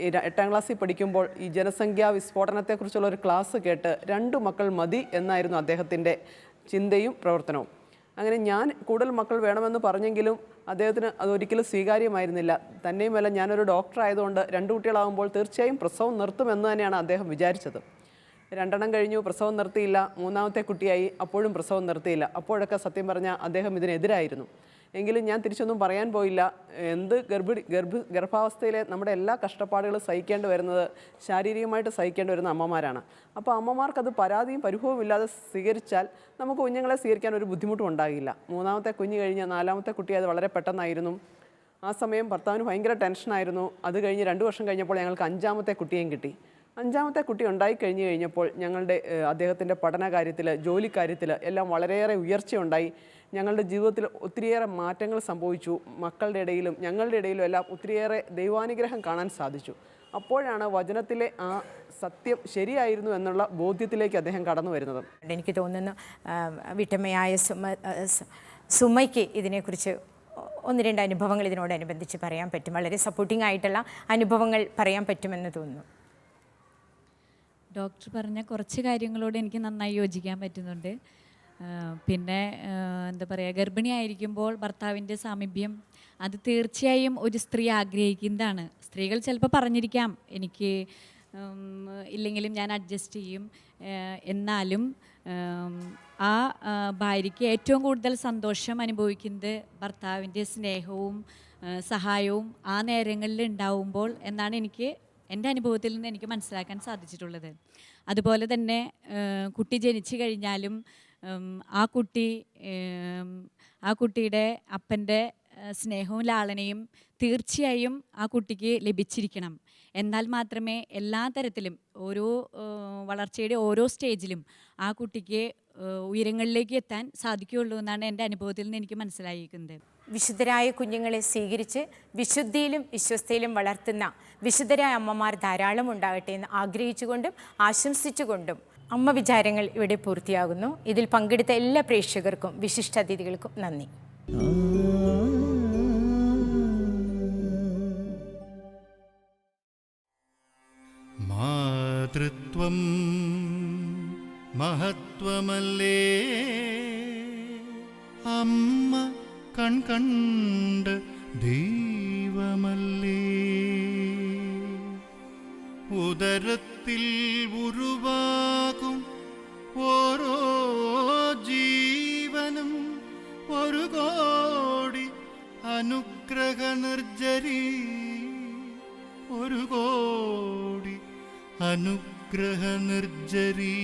8ാം ക്ലാസ്സിൽ പഠിക്കുമ്പോൾ ഈ ജനസംഖ്യാ വിസ്ഫോടനത്തെക്കുറിച്ചുള്ള ഒരു ക്ലാസ് കേട്ട് 2 മക്കൾ മതി എന്നായിരുന്നു അദ്ദേഹത്തിൻ്റെ ചിന്തയും പ്രവർത്തനവും. അങ്ങനെ ഞാൻ കൂടുതൽ മക്കൾ വേണമെന്ന് പറഞ്ഞെങ്കിലും അദ്ദേഹത്തിന് അതൊരിക്കലും സ്വീകാര്യമായിരുന്നില്ല. തന്നെയുമല്ല, ഞാനൊരു ഡോക്ടർ ആയതുകൊണ്ട് 2 കുട്ടികളാകുമ്പോൾ തീർച്ചയായും പ്രസവം നിർത്തുമെന്ന് തന്നെയാണ് അദ്ദേഹം വിചാരിച്ചത്. 2 എണ്ണം കഴിഞ്ഞു, പ്രസവം നിർത്തിയില്ല. 3ാമത്തെ കുട്ടിയായി, അപ്പോഴും പ്രസവം നിർത്തിയില്ല. അപ്പോഴൊക്കെ സത്യം പറഞ്ഞാൽ അദ്ദേഹം ഇതിനെതിരായിരുന്നു. എങ്കിലും ഞാൻ തിരിച്ചൊന്നും പറയാൻ പോയില്ല. എന്ത് ഗർഭാവസ്ഥയിലെ നമ്മുടെ എല്ലാ കഷ്ടപ്പാടുകളും സഹിക്കേണ്ടി വരുന്നത്, ശാരീരികമായിട്ട് സഹിക്കേണ്ടി വരുന്ന അമ്മമാരാണ്. അപ്പോൾ അമ്മമാർക്കത് പരാതിയും പരിഭവവും ഇല്ലാതെ സ്വീകരിച്ചാൽ നമുക്ക് കുഞ്ഞുങ്ങളെ സ്വീകരിക്കാൻ ഒരു ബുദ്ധിമുട്ടും ഉണ്ടാകില്ല. 3ാമത്തെ കുഞ്ഞ് കഴിഞ്ഞ് 4ാമത്തെ കുട്ടി അത് വളരെ പെട്ടെന്നായിരുന്നു. ആ സമയം ഭർത്താവിന് ഭയങ്കര ടെൻഷനായിരുന്നു. അത് കഴിഞ്ഞ് 2 വർഷം കഴിഞ്ഞപ്പോൾ ഞങ്ങൾക്ക് 5ാമത്തെ കുട്ടിയെയും കിട്ടി. 5ാമത്തെ കുട്ടി ഉണ്ടായി കഴിഞ്ഞപ്പോൾ ഞങ്ങളുടെ അദ്ദേഹത്തിൻ്റെ പഠന കാര്യത്തിൽ, ജോലി കാര്യത്തിൽ എല്ലാം വളരെയേറെ ഉയർച്ചയുണ്ടായി. ഞങ്ങളുടെ ജീവിതത്തിൽ ഒത്തിരിയേറെ മാറ്റങ്ങൾ സംഭവിച്ചു. മക്കളുടെ ഇടയിലും ഞങ്ങളുടെ ഇടയിലും എല്ലാം ഒത്തിരിയേറെ ദൈവാനുഗ്രഹം കാണാൻ സാധിച്ചു. അപ്പോഴാണ് വചനത്തിലെ ആ സത്യം ശരിയായിരുന്നു എന്നുള്ള ബോധ്യത്തിലേക്ക് അദ്ദേഹം കടന്നു വരുന്നത്. എനിക്ക് തോന്നുന്നു വീട്ടമ്മയായ സുമയ്ക്ക് ഇതിനെക്കുറിച്ച് 1-2 അനുഭവങ്ങൾ ഇതിനോടനുബന്ധിച്ച് പറയാൻ പറ്റും. വളരെ സപ്പോർട്ടിംഗ് ആയിട്ടുള്ള അനുഭവങ്ങൾ പറയാൻ പറ്റുമെന്ന് തോന്നുന്നു. ഡോക്ടർ പറഞ്ഞ കുറച്ച് കാര്യങ്ങളോട് എനിക്ക് നന്നായി യോജിക്കാൻ പറ്റുന്നുണ്ട്. പിന്നെ എന്താ പറയുക, ഗർഭിണിയായിരിക്കുമ്പോൾ ഭർത്താവിൻ്റെ സാമീപ്യം അത് തീർച്ചയായും ഒരു സ്ത്രീ ആഗ്രഹിക്കുന്നതാണ്. സ്ത്രീകൾ ചിലപ്പോൾ പറഞ്ഞിരിക്കാം എനിക്ക് ഇല്ലെങ്കിലും ഞാൻ അഡ്ജസ്റ്റ് ചെയ്യും. എന്നാലും ആ ഭാര്യയ്ക്ക് ഏറ്റവും കൂടുതൽ സന്തോഷം അനുഭവിക്കുന്നത് ഭർത്താവിൻ്റെ സ്നേഹവും സഹായവും ആ നേരങ്ങളിൽ ഉണ്ടാവുമ്പോൾ എന്നാണ് എൻ്റെ അനുഭവത്തിൽ നിന്ന് എനിക്ക് മനസ്സിലാക്കാൻ സാധിച്ചിട്ടുള്ളത്. അതുപോലെ തന്നെ കുട്ടി ജനിച്ചു കഴിഞ്ഞാലും ആ കുട്ടിയുടെ അപ്പൻ്റെ സ്നേഹവും ലാളനയും തീർച്ചയായും ആ കുട്ടിക്ക് ലഭിച്ചിരിക്കണം. എന്നാൽ മാത്രമേ എല്ലാ തരത്തിലും ഓരോ വളർച്ചയുടെ ഓരോ സ്റ്റേജിലും ആ കുട്ടിക്ക് ഉയരങ്ങളിലേക്ക് എത്താൻ സാധിക്കുകയുള്ളൂ എന്നാണ് എൻ്റെ അനുഭവത്തിൽ നിന്ന് എനിക്ക് മനസ്സിലായിരിക്കുന്നത്. വിശുദ്ധരായ കുഞ്ഞുങ്ങളെ സ്വീകരിച്ച് വിശുദ്ധിയിലും വിശ്വസ്തയിലും വളർത്തുന്ന വിശുദ്ധരായ അമ്മമാർ ധാരാളം ഉണ്ടാകട്ടെ എന്ന് ആഗ്രഹിച്ചുകൊണ്ടും ആശംസിച്ചുകൊണ്ടും അമ്മ വിചാരങ്ങൾ ഇവിടെ പൂർത്തിയാകുന്നു. ഇതിൽ പങ്കെടുത്ത എല്ലാ പ്രേക്ഷകർക്കും വിശിഷ്ട അതിഥികൾക്കും നന്ദി. മാതൃത്വം മഹത്വമല്ലേ, അമ്മ കൺകണ്ട് ദൈവമല്ലേ, ഉദരത്തിൽ ഉരുവാകും ഓരോ ജീവനും ഒരു കോടി അനുഗ്രഹ നിർജ്ജരി, ഒരു കോടി അനുഗ്രഹ നിർജ്ജരി.